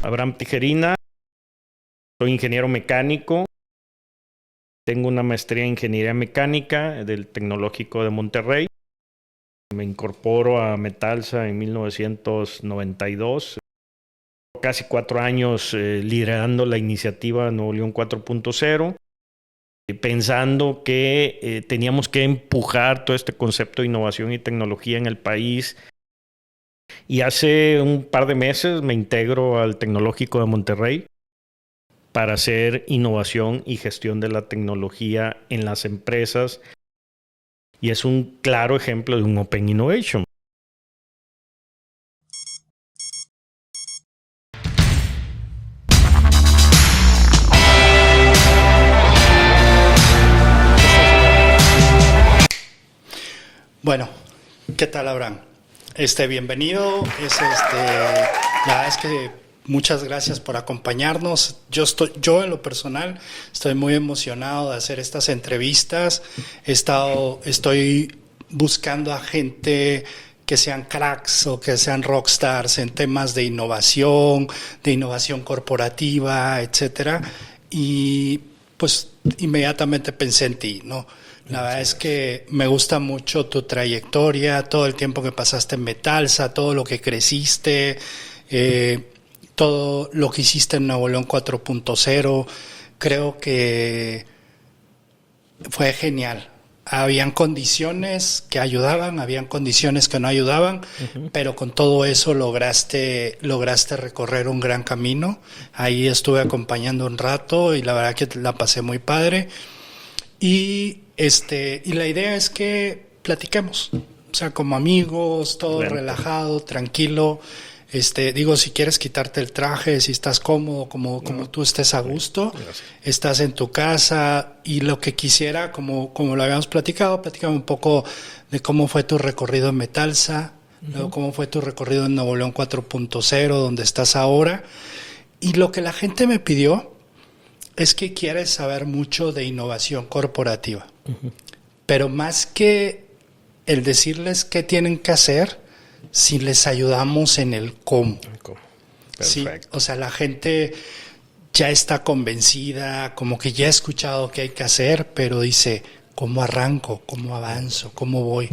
Abraham Tijerina, soy ingeniero mecánico, tengo una maestría en ingeniería mecánica del Tecnológico de Monterrey. Me incorporo a Metalsa en 1992, casi 4 años liderando la iniciativa Nuevo León 4.0, pensando que teníamos que empujar todo este concepto de innovación y tecnología en el país. Y hace un par de meses me integro al Tecnológico de Monterrey para hacer innovación y gestión de la tecnología en las empresas. Y es un claro ejemplo de un Open Innovation. Bueno, ¿qué tal, Abraham? Bienvenido. La verdad es que muchas gracias por acompañarnos. Yo en lo personal estoy muy emocionado de hacer estas entrevistas. Estoy buscando a gente que sean cracks o que sean rockstars en temas de innovación corporativa, etcétera. Y pues inmediatamente pensé en ti, ¿no? La verdad es que me gusta mucho tu trayectoria, todo el tiempo que pasaste en Metalsa, todo lo que creciste, todo lo que hiciste en Nuevo León 4.0. Creo que fue genial. Habían condiciones que ayudaban, habían condiciones que no ayudaban, pero con todo eso lograste recorrer un gran camino. Ahí estuve acompañando un rato y la verdad que la pasé muy padre. Y la idea es que platiquemos, o sea, como amigos, todo Claro. relajado, tranquilo. Si quieres quitarte el traje, si estás cómodo, como tú estés a gusto, Gracias. estás en tu casa, y lo que quisiera, como lo habíamos platicado, platícame un poco de cómo fue tu recorrido en Metalsa, luego cómo fue tu recorrido en Nuevo León 4.0, donde estás ahora. Y lo que la gente me pidió es que quieres saber mucho de innovación corporativa, pero más que el decirles qué tienen que hacer, si les ayudamos en el cómo. Sí, o sea, la gente ya está convencida, como que ya ha escuchado qué hay que hacer, pero dice, ¿cómo arranco? ¿Cómo avanzo? ¿Cómo voy?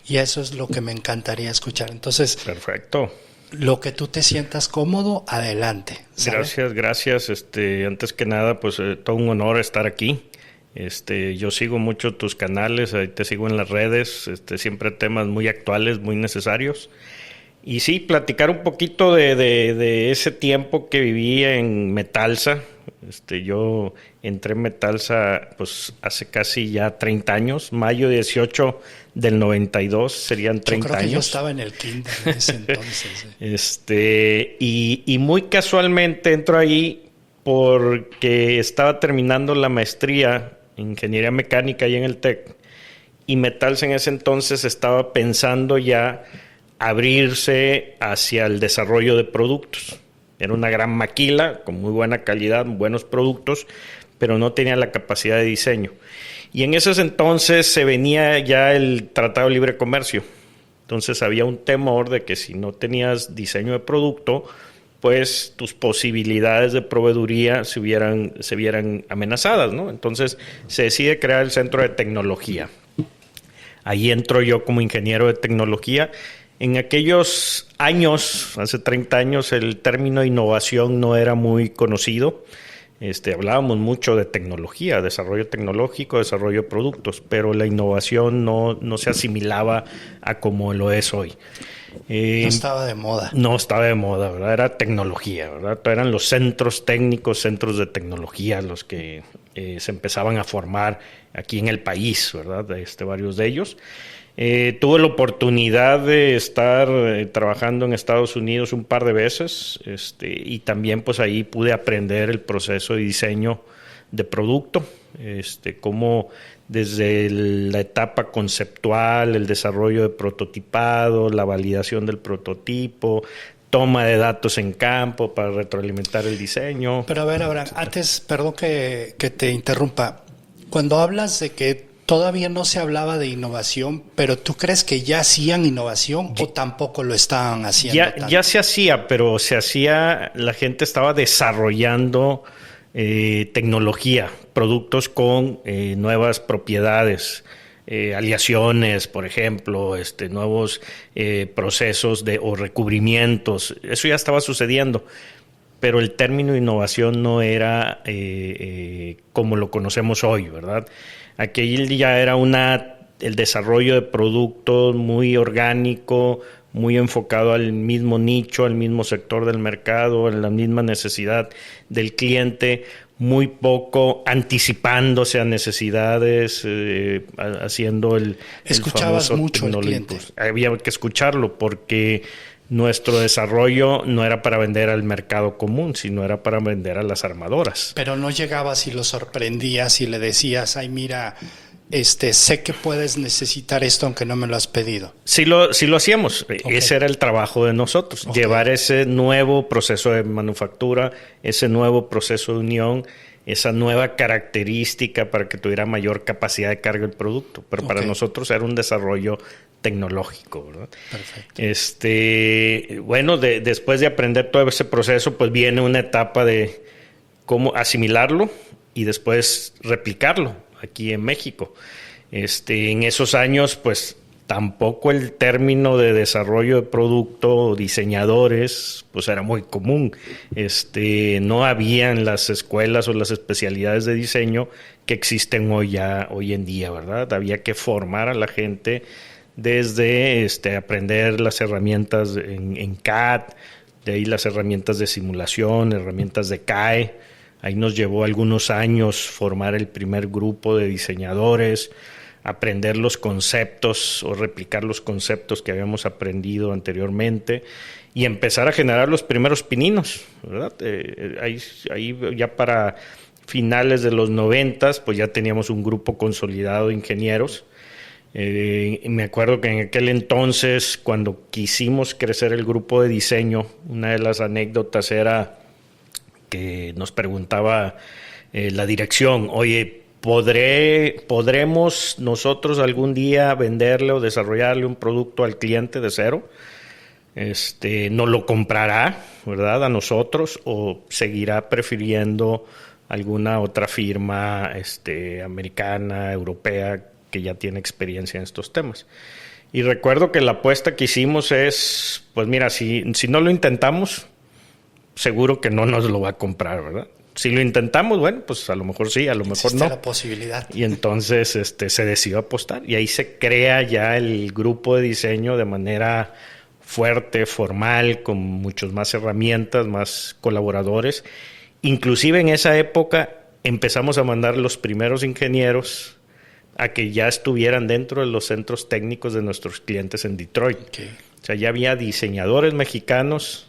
Y eso es lo que me encantaría escuchar. Entonces, Perfecto. lo que tú te sientas cómodo, adelante. ¿Sabe? Gracias. Antes que nada, pues todo un honor estar aquí. Yo sigo mucho tus canales, ahí te sigo en las redes, siempre temas muy actuales, muy necesarios. Y sí, platicar un poquito de ese tiempo que viví en Metalsa. Yo entré en Metalsa pues hace casi ya 30 años, mayo 18 del 92, serían 30 yo creo que años. yo estaba en el kinder en ese entonces. Y muy casualmente entro ahí porque estaba terminando la maestría en ingeniería mecánica ahí en el TEC, y Metalsa en ese entonces estaba pensando ya abrirse hacia el desarrollo de productos. Era una gran maquila con muy buena calidad, buenos productos, pero no tenía la capacidad de diseño. Y en esos entonces se venía ya el Tratado de Libre Comercio. Entonces había un temor de que si no tenías diseño de producto, pues tus posibilidades de proveeduría se vieran amenazadas, ¿no? Entonces se decide crear el Centro de Tecnología. Ahí entro yo como ingeniero de tecnología. En aquellos años, hace 30 años, el término innovación no era muy conocido. Hablábamos mucho de tecnología, desarrollo tecnológico, desarrollo de productos, pero la innovación no se asimilaba a como lo es hoy. No estaba de moda. No estaba de moda, ¿verdad? Era tecnología, ¿verdad? Eran los centros técnicos, centros de tecnología los que se empezaban a formar aquí en el país, ¿verdad? Varios de ellos. Tuve la oportunidad de estar trabajando en Estados Unidos un par de veces, y también pues ahí pude aprender el proceso de diseño de producto, cómo desde la etapa conceptual, el desarrollo de prototipado, la validación del prototipo, toma de datos en campo para retroalimentar el diseño. Pero a ver, Abraham, antes, perdón que te interrumpa. Cuando hablas de que todavía no se hablaba de innovación, pero ¿tú crees que ya hacían innovación o tampoco lo estaban haciendo? Ya se hacía, pero la gente estaba desarrollando tecnología, productos con nuevas propiedades, aleaciones, por ejemplo, nuevos procesos o recubrimientos. Eso ya estaba sucediendo, pero el término innovación no era como lo conocemos hoy, ¿verdad? Aquel ya era el desarrollo de productos muy orgánico, muy enfocado al mismo nicho, al mismo sector del mercado, a la misma necesidad del cliente, muy poco anticipándose a necesidades, haciendo Escuchabas el mucho al cliente. Había que escucharlo porque nuestro desarrollo no era para vender al mercado común, sino era para vender a las armadoras. Pero no llegabas y lo sorprendías y le decías, ay, mira, sé que puedes necesitar esto aunque no me lo has pedido. Sí lo hacíamos. Okay. Ese era el trabajo de nosotros. Okay. Llevar ese nuevo proceso de manufactura, ese nuevo proceso de unión, esa nueva característica para que tuviera mayor capacidad de carga el producto. Pero okay. Para nosotros era un desarrollo tecnológico, ¿verdad? Perfecto. Bueno, después de aprender todo ese proceso, pues viene una etapa de cómo asimilarlo y después replicarlo aquí en México. En esos años, pues tampoco el término de desarrollo de producto, diseñadores, pues era muy común. No había en las escuelas o las especialidades de diseño que existen hoy en día, ¿verdad? Había que formar a la gente desde aprender las herramientas en CAD, de ahí las herramientas de simulación, herramientas de CAE. Ahí nos llevó algunos años formar el primer grupo de diseñadores, aprender los conceptos o replicar los conceptos que habíamos aprendido anteriormente y empezar a generar los primeros pininos, ¿verdad? Ahí ya para finales de los 90, pues ya teníamos un grupo consolidado de ingenieros. Me acuerdo que en aquel entonces, cuando quisimos crecer el grupo de diseño, una de las anécdotas era que nos preguntaba la dirección, oye, ¿podremos nosotros algún día venderle o desarrollarle un producto al cliente de cero? ¿Nos lo comprará, verdad, a nosotros o seguirá prefiriendo alguna otra firma americana, europea, que ya tiene experiencia en estos temas? Y recuerdo que la apuesta que hicimos es, pues mira, si no lo intentamos, seguro que no nos lo va a comprar, ¿verdad? Si lo intentamos, bueno, pues a lo mejor sí, a lo mejor no. La posibilidad. Y entonces se decidió apostar y ahí se crea ya el grupo de diseño de manera fuerte, formal, con muchas más herramientas, más colaboradores. Inclusive en esa época empezamos a mandar los primeros ingenieros a que ya estuvieran dentro de los centros técnicos de nuestros clientes en Detroit. Okay. O sea, ya había diseñadores mexicanos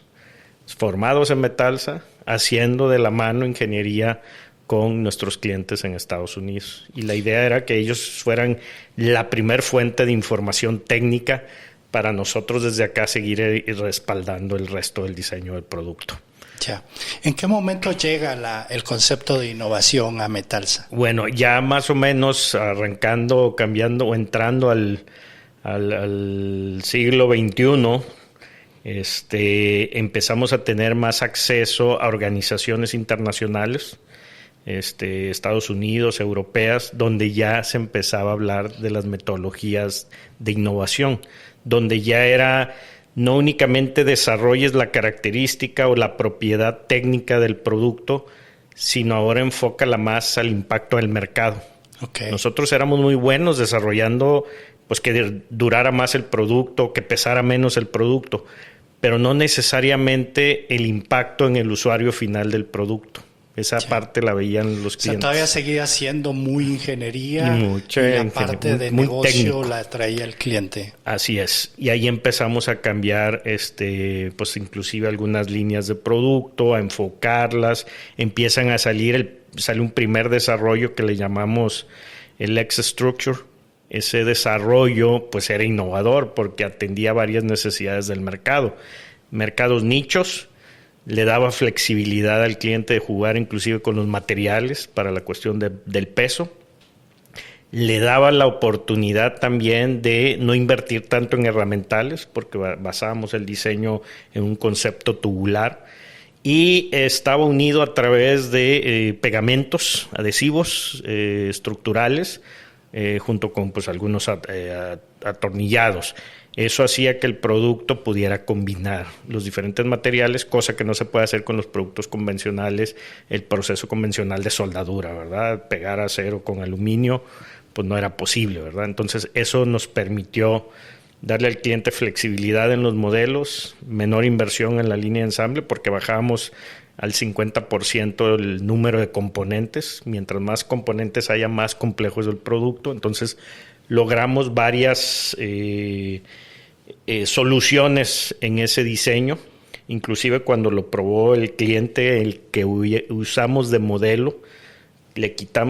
formados en Metalsa, haciendo de la mano ingeniería con nuestros clientes en Estados Unidos. Y la idea era que ellos fueran la primer fuente de información técnica para nosotros desde acá seguir respaldando el resto del diseño del producto. Ya. ¿En qué momento llega el concepto de innovación a Metalsa? Bueno, ya más o menos arrancando, cambiando o entrando al siglo XXI, empezamos a tener más acceso a organizaciones internacionales, Estados Unidos, europeas, donde ya se empezaba a hablar de las metodologías de innovación, donde ya era no únicamente desarrolles la característica o la propiedad técnica del producto, sino ahora enfócala más al impacto del mercado. Okay. Nosotros éramos muy buenos desarrollando pues que durara más el producto, que pesara menos el producto, pero no necesariamente el impacto en el usuario final del producto. Esa parte la veían los clientes. O sea, todavía seguía siendo muy ingeniería y la parte de negocio técnico. La traía el cliente. Así es. Y ahí empezamos a cambiar, pues inclusive algunas líneas de producto, a enfocarlas. Empiezan a sale un primer desarrollo que le llamamos el X-Structure. Ese desarrollo pues era innovador porque atendía varias necesidades del mercado. Mercados nichos, le daba flexibilidad al cliente de jugar inclusive con los materiales para la cuestión del peso. le daba la oportunidad también de no invertir tanto en herramientales, porque basábamos el diseño en un concepto tubular, y estaba unido a través de pegamentos adhesivos estructurales, junto con pues algunos atornillados. Eso hacía que el producto pudiera combinar los diferentes materiales, cosa que no se puede hacer con los productos convencionales, el proceso convencional de soldadura, ¿verdad? Pegar acero con aluminio, pues no era posible, ¿verdad? Entonces eso nos permitió darle al cliente flexibilidad en los modelos, menor inversión en la línea de ensamble, porque bajábamos al 50% el número de componentes. Mientras más componentes haya, más complejo es el producto. Entonces logramos varias soluciones en ese diseño. Inclusive cuando lo probó el cliente, el que usamos de modelo,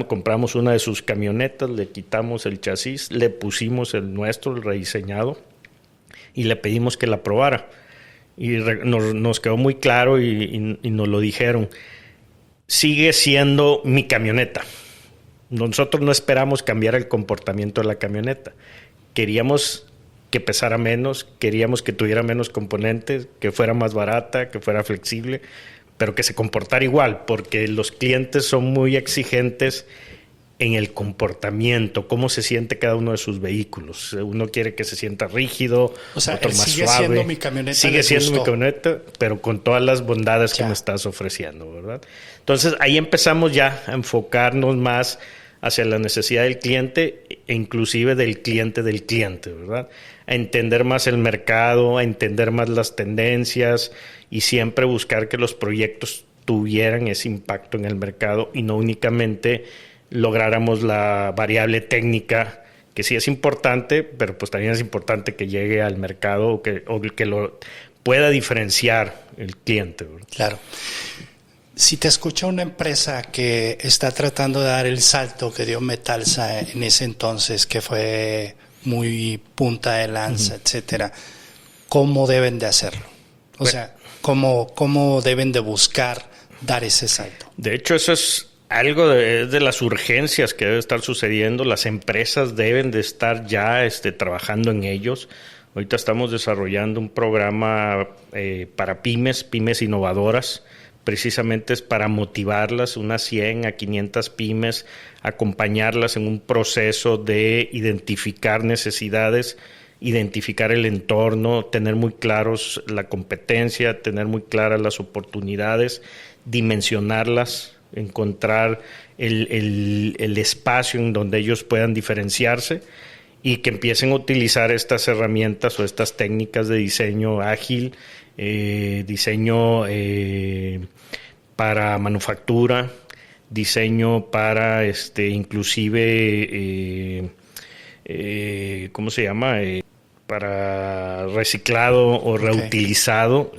compramos una de sus camionetas, le quitamos el chasis, le pusimos el nuestro, el rediseñado, y le pedimos que la probara. Y nos quedó muy claro y nos lo dijeron. Sigue siendo mi camioneta. Nosotros no esperamos cambiar el comportamiento de la camioneta. Queríamos que pesara menos, queríamos que tuviera menos componentes, que fuera más barata, que fuera flexible, pero que se comportara igual, porque los clientes son muy exigentes en el comportamiento, cómo se siente cada uno de sus vehículos. Uno quiere que se sienta rígido, o sea, otro más sigue suave. Siendo mi camioneta, sigue siendo mi camioneta, pero con todas las bondades que me estás ofreciendo, ¿verdad? Entonces ahí empezamos ya a enfocarnos más hacia la necesidad del cliente e inclusive del cliente, ¿verdad? A entender más el mercado, a entender más las tendencias y siempre buscar que los proyectos tuvieran ese impacto en el mercado y no únicamente lográramos la variable técnica, que sí es importante, pero pues también es importante que llegue al mercado o que lo pueda diferenciar el cliente, ¿verdad? Claro. Si te escucha una empresa que está tratando de dar el salto que dio Metalsa en ese entonces, que fue muy punta de lanza, etcétera, ¿cómo deben de hacerlo? O sea, ¿cómo deben de buscar dar ese salto? De hecho, eso es algo de las urgencias que debe estar sucediendo. Las empresas deben de estar ya trabajando en ellos. Ahorita estamos desarrollando un programa para pymes innovadoras. Precisamente es para motivarlas, unas 100 a 500 pymes, acompañarlas en un proceso de identificar necesidades, identificar el entorno, tener muy claros la competencia, tener muy claras las oportunidades, dimensionarlas, encontrar el espacio en donde ellos puedan diferenciarse y que empiecen a utilizar estas herramientas o estas técnicas de diseño ágil, diseño para manufactura, diseño para inclusive ¿cómo se llama? Para reciclado o reutilizado,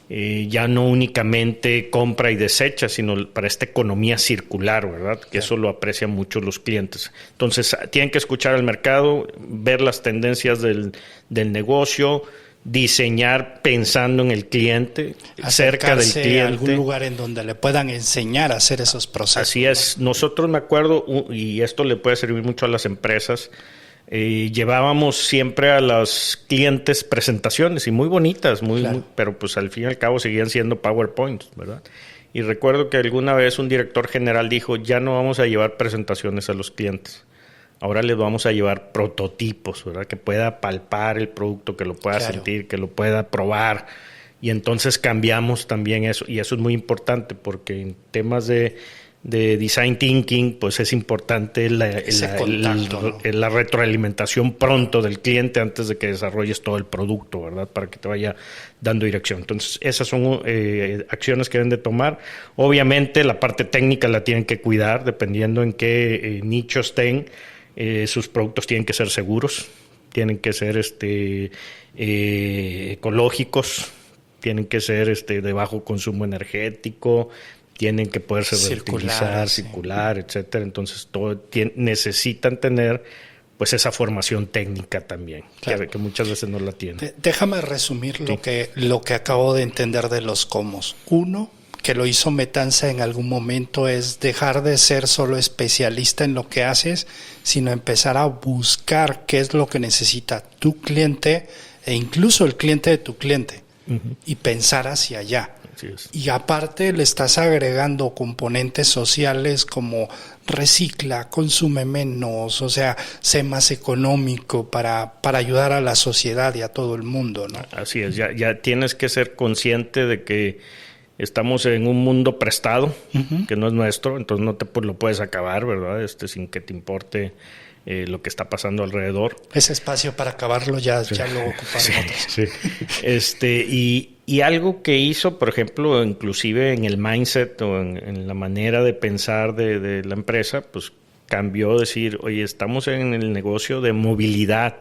ya no únicamente compra y desecha, sino para esta economía circular, ¿verdad? Que eso lo aprecian mucho los clientes. Entonces, tienen que escuchar al mercado, ver las tendencias del negocio, diseñar pensando en el cliente, cerca del cliente. A algún lugar en donde le puedan enseñar a hacer esos procesos. Así es. Nosotros, me acuerdo, y esto le puede servir mucho a las empresas, llevábamos siempre a los clientes presentaciones y muy bonitas, pero pues al fin y al cabo seguían siendo PowerPoints, ¿verdad? Y recuerdo que alguna vez un director general dijo, ya no vamos a llevar presentaciones a los clientes. Ahora les vamos a llevar prototipos, ¿verdad? Que pueda palpar el producto, que lo pueda sentir, que lo pueda probar. Y entonces cambiamos también eso. Y eso es muy importante porque en temas de design thinking, pues es importante la retroalimentación pronto del cliente antes de que desarrolles todo el producto, ¿verdad? Para que te vaya dando dirección. Entonces, esas son acciones que deben de tomar. Obviamente, la parte técnica la tienen que cuidar, dependiendo en qué nicho estén. Sus productos tienen que ser seguros, tienen que ser ecológicos, tienen que ser de bajo consumo energético, tienen que poderse reutilizar, circular, etcétera. Entonces necesitan tener pues esa formación técnica también, que muchas veces no la tienen. Déjame resumir lo que acabo de entender de los cómo. Uno, que lo hizo Metalsa en algún momento es dejar de ser solo especialista en lo que haces, sino empezar a buscar qué es lo que necesita tu cliente e incluso el cliente de tu cliente, y pensar hacia allá. Y aparte le estás agregando componentes sociales como recicla, consume menos, o sea, sé más económico para ayudar a la sociedad y a todo el mundo, ¿no? Así es, ya tienes que ser consciente de que estamos en un mundo prestado, que no es nuestro, entonces no te lo puedes acabar, ¿verdad? Sin que te importe lo que está pasando alrededor. Ese espacio para acabarlo ya lo ocuparon otros. Sí. Y algo que hizo, por ejemplo, inclusive en el mindset o en la manera de pensar de la empresa, pues cambió decir, oye, estamos en el negocio de movilidad,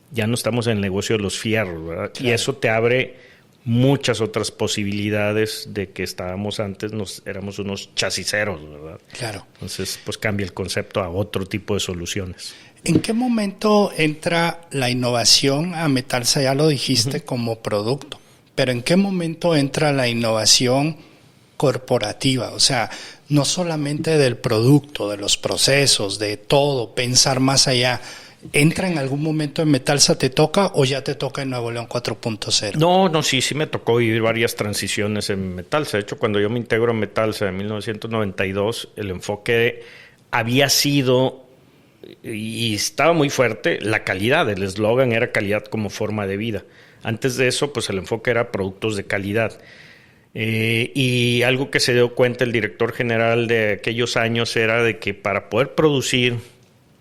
ya no estamos en el negocio de los fierros, ¿verdad? Claro. Y eso te abre muchas otras posibilidades de que estábamos antes, éramos unos chasiceros, ¿verdad? Claro. Entonces, pues cambia el concepto a otro tipo de soluciones. ¿En qué momento entra la innovación a Metalsa? Ya lo dijiste, como producto, pero ¿en qué momento entra la innovación corporativa? O sea, no solamente del producto, de los procesos, de todo, pensar más allá. ¿Entra en algún momento en Metalsa, te toca o ya te toca en Nuevo León 4.0? No, sí me tocó vivir varias transiciones en Metalsa. De hecho, cuando yo me integro en Metalsa en 1992, el enfoque había sido, y estaba muy fuerte, la calidad. El eslogan era calidad como forma de vida. Antes de eso, pues el enfoque era productos de calidad. Y algo que se dio cuenta el director general de aquellos años era de que para poder producir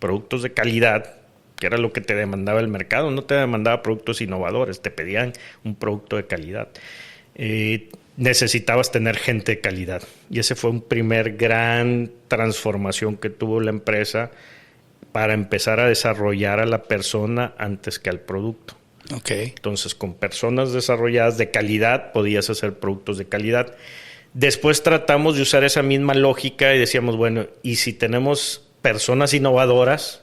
productos de calidad, que era lo que te demandaba el mercado, no te demandaba productos innovadores, te pedían un producto de calidad. Necesitabas tener gente de calidad. Y ese fue un primer gran transformación que tuvo la empresa para empezar a desarrollar a la persona antes que al producto. Okay. Entonces, con personas desarrolladas de calidad, podías hacer productos de calidad. Después tratamos de usar esa misma lógica y decíamos, bueno, y si tenemos personas innovadoras,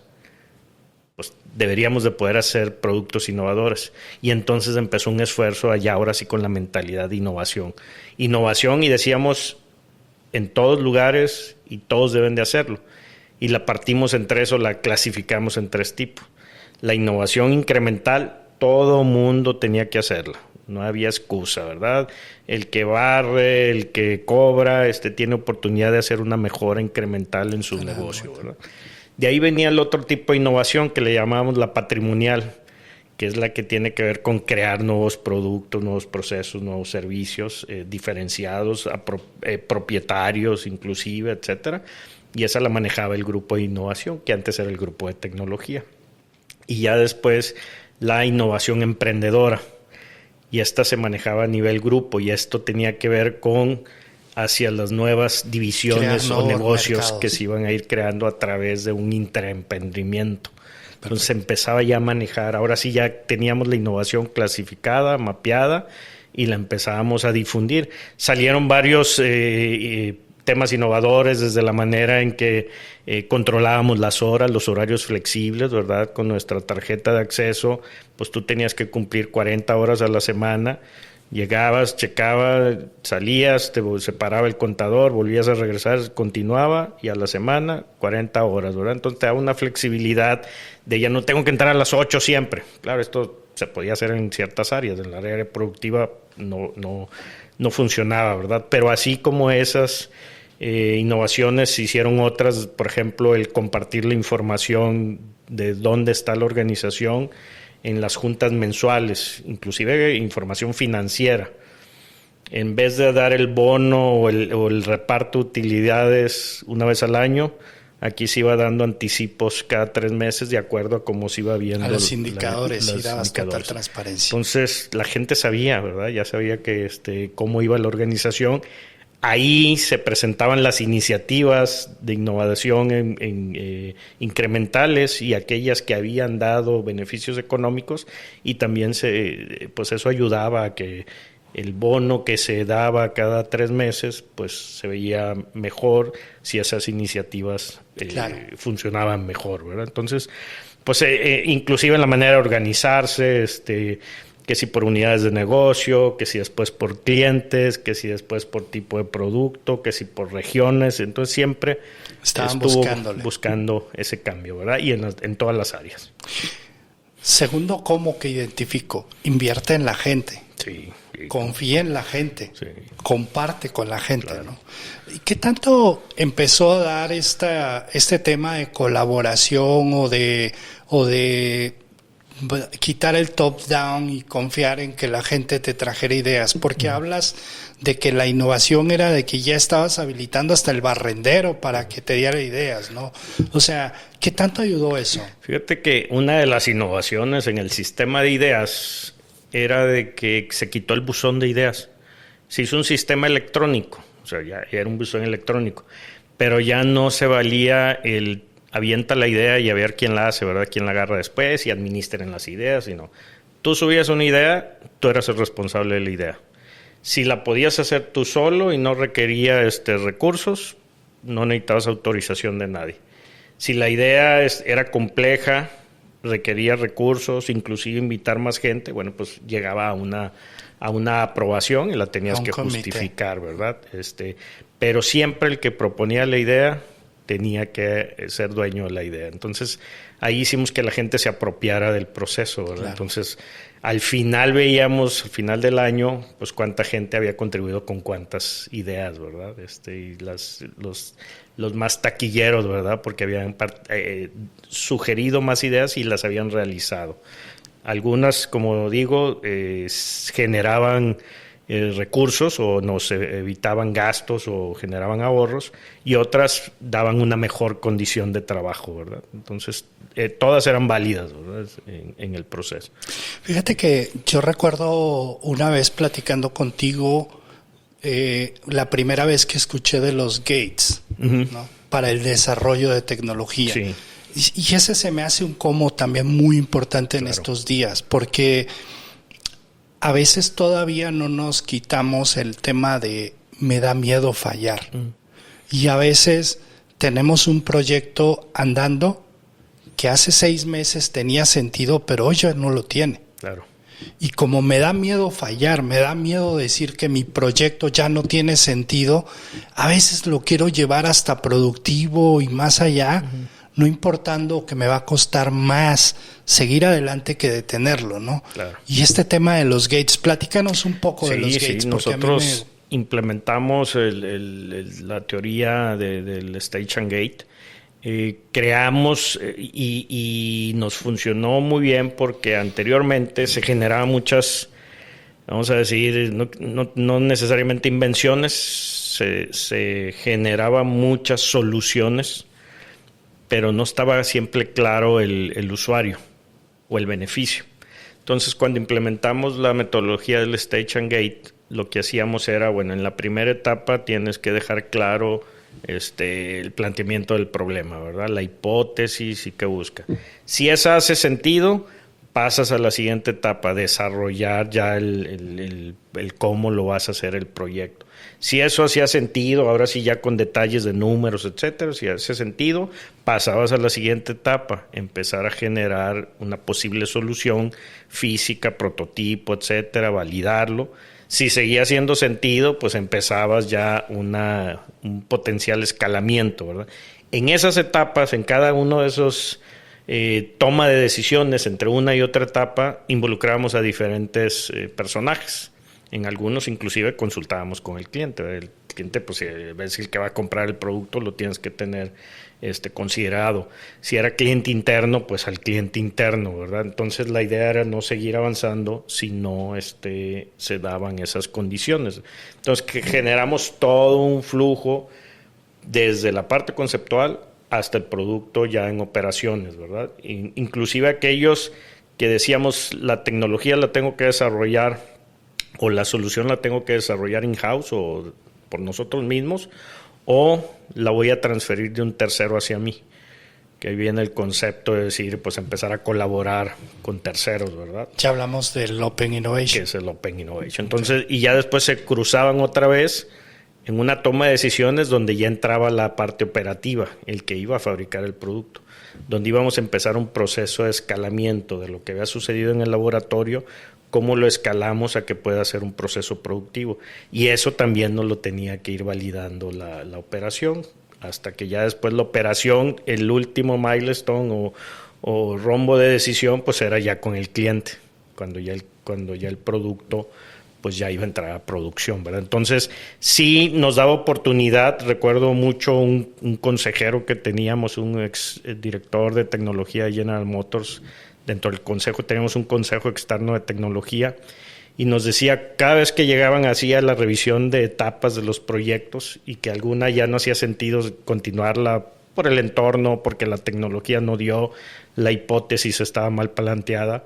pues deberíamos de poder hacer productos innovadores. Y entonces empezó un esfuerzo allá, ahora sí, con la mentalidad de innovación. Innovación, y decíamos, en todos lugares, y todos deben de hacerlo. Y la partimos en tres, o la clasificamos en tres tipos. La innovación incremental, todo mundo tenía que hacerla. No había excusa, ¿verdad? El que barre, el que cobra, tiene oportunidad de hacer una mejora incremental en su negocio, ¿verdad? De ahí venía el otro tipo de innovación que le llamábamos la patrimonial, que es la que tiene que ver con crear nuevos productos, nuevos procesos, nuevos servicios diferenciados, propietarios inclusive, etcétera. Y esa la manejaba el grupo de innovación, que antes era el grupo de tecnología. Y ya después la innovación emprendedora, y esta se manejaba a nivel grupo, y esto tenía que ver con hacia las nuevas divisiones o negocios mercados que se iban a ir creando a través de un intraemprendimiento. Entonces se empezaba ya a manejar, ahora sí ya teníamos la innovación clasificada, mapeada, y la empezábamos a difundir. Salieron varios temas innovadores, desde la manera en que controlábamos las horas, los horarios flexibles, ¿verdad? Con nuestra tarjeta de acceso, pues tú tenías que cumplir 40 horas a la semana. Llegabas, checabas, salías, te separaba el contador, volvías a regresar, continuaba, y a la semana 40 horas, ¿verdad? Entonces te da una flexibilidad de ya no tengo que entrar a las 8 siempre. Claro, esto se podía hacer en ciertas áreas, en la área productiva no funcionaba, ¿verdad? Pero así como esas innovaciones se hicieron otras, por ejemplo, el compartir la información de dónde está la organización en las juntas mensuales, inclusive información financiera. En vez de dar el bono o el reparto de utilidades una vez al año, aquí se iba dando anticipos cada 3 meses de acuerdo a cómo se iba viendo. A los indicadores, y dabas total transparencia. Entonces, la gente sabía, ¿verdad? Ya sabía que cómo iba la organización. Ahí se presentaban las iniciativas de innovación incrementales y aquellas que habían dado beneficios económicos, y también pues eso ayudaba a que el bono que se daba cada 3 meses pues se veía mejor si esas iniciativas funcionaban mejor, ¿verdad? Entonces, pues inclusive en la manera de organizarse, que si por unidades de negocio, que si después por clientes, que si después por tipo de producto, que si por regiones. Entonces siempre estaban buscando ese cambio, ¿verdad? Y en todas las áreas. Segundo, ¿cómo que identifico? Invierte en la gente. Sí. Confía en la gente. Sí. Comparte con la gente, claro. ¿no? ¿Y qué tanto empezó a dar este tema de colaboración o de quitar el top down y confiar en que la gente te trajera ideas? Porque hablas de que la innovación era de que ya estabas habilitando hasta el barrendero para que te diera ideas, ¿no? O sea, ¿qué tanto ayudó eso? Fíjate que una de las innovaciones en el sistema de ideas era de que se quitó el buzón de ideas. Se hizo un sistema electrónico, o sea, ya era un buzón electrónico, pero ya no se valía el avienta la idea y a ver quién la hace, ¿verdad? Quién la agarra después y administren las ideas, sino tú subías una idea, tú eras el responsable de la idea. Si la podías hacer tú solo y no requería recursos, no necesitabas autorización de nadie. Si la idea era compleja, requería recursos, inclusive invitar más gente, bueno, pues llegaba a una aprobación y la tenías que justificar, ¿verdad? Pero siempre el que proponía la idea tenía que ser dueño de la idea. Entonces, ahí hicimos que la gente se apropiara del proceso, ¿verdad? Claro. Entonces, al final veíamos, al final del año, pues cuánta gente había contribuido con cuántas ideas, ¿verdad? Y los más taquilleros, ¿verdad? Porque habían sugerido más ideas y las habían realizado. Algunas, como digo, generaban recursos o nos evitaban gastos o generaban ahorros, y otras daban una mejor condición de trabajo, ¿verdad? Entonces, todas eran válidas, ¿verdad? En el proceso. Fíjate que yo recuerdo una vez platicando contigo, la primera vez que escuché de los Gates, ¿no? Para el desarrollo de tecnología. Sí. Y ese se me hace un cómo también muy importante en Claro. estos días, porque a veces todavía no nos quitamos el tema de me da miedo fallar. Y a veces tenemos un proyecto andando que hace 6 meses tenía sentido, pero hoy ya no lo tiene. Claro. Y como me da miedo fallar, me da miedo decir que mi proyecto ya no tiene sentido, a veces lo quiero llevar hasta productivo y más allá, no importando que me va a costar más seguir adelante que detenerlo, ¿no? Claro. Y este tema de los Gates, platícanos un poco de los Gates. Sí, nosotros implementamos la teoría del Stage and Gate. Creamos y nos funcionó muy bien porque anteriormente se generaban muchas, vamos a decir, no necesariamente invenciones, se generaban muchas soluciones, pero no estaba siempre claro el usuario o el beneficio. Entonces, cuando implementamos la metodología del Stage and Gate, lo que hacíamos era, bueno, en la primera etapa tienes que dejar claro el planteamiento del problema, ¿verdad? La hipótesis y qué busca. Si esa hace sentido, pasas a la siguiente etapa, desarrollar ya el cómo lo vas a hacer el proyecto. Si eso hacía sentido, ahora sí ya con detalles de números, etcétera, si hace sentido, pasabas a la siguiente etapa, empezar a generar una posible solución física, prototipo, etcétera, validarlo. Si seguía haciendo sentido, pues empezabas ya un potencial escalamiento, ¿verdad? En esas etapas, en cada uno de esos toma de decisiones entre una y otra etapa, involucrábamos a diferentes personajes. En algunos inclusive consultábamos con el cliente. El cliente, pues si es el que va a comprar el producto, lo tienes que tener considerado. Si era cliente interno, pues al cliente interno, ¿verdad? Entonces la idea era no seguir avanzando si no se daban esas condiciones. Entonces generamos todo un flujo desde la parte conceptual hasta el producto ya en operaciones, ¿verdad? Inclusive aquellos que decíamos la tecnología la tengo que desarrollar o la solución la tengo que desarrollar in-house o por nosotros mismos, o la voy a transferir de un tercero hacia mí. Que ahí viene el concepto de decir, pues empezar a colaborar con terceros, ¿verdad? Ya hablamos del Open Innovation. Que es el Open Innovation. Entonces, y ya después se cruzaban otra vez en una toma de decisiones donde ya entraba la parte operativa, el que iba a fabricar el producto, donde íbamos a empezar un proceso de escalamiento de lo que había sucedido en el laboratorio cómo lo escalamos a que pueda ser un proceso productivo. Y eso también nos lo tenía que ir validando la operación, hasta que ya después la operación, el último milestone o rombo de decisión, pues era ya con el cliente, cuando ya el producto pues ya iba a entrar a producción, ¿verdad? Entonces, sí nos daba oportunidad. Recuerdo mucho un consejero que teníamos, un ex director de tecnología de General Motors. Dentro del consejo teníamos un consejo externo de tecnología y nos decía, cada vez que llegaban así a la revisión de etapas de los proyectos y que alguna ya no hacía sentido continuarla por el entorno, porque la tecnología no dio, la hipótesis estaba mal planteada,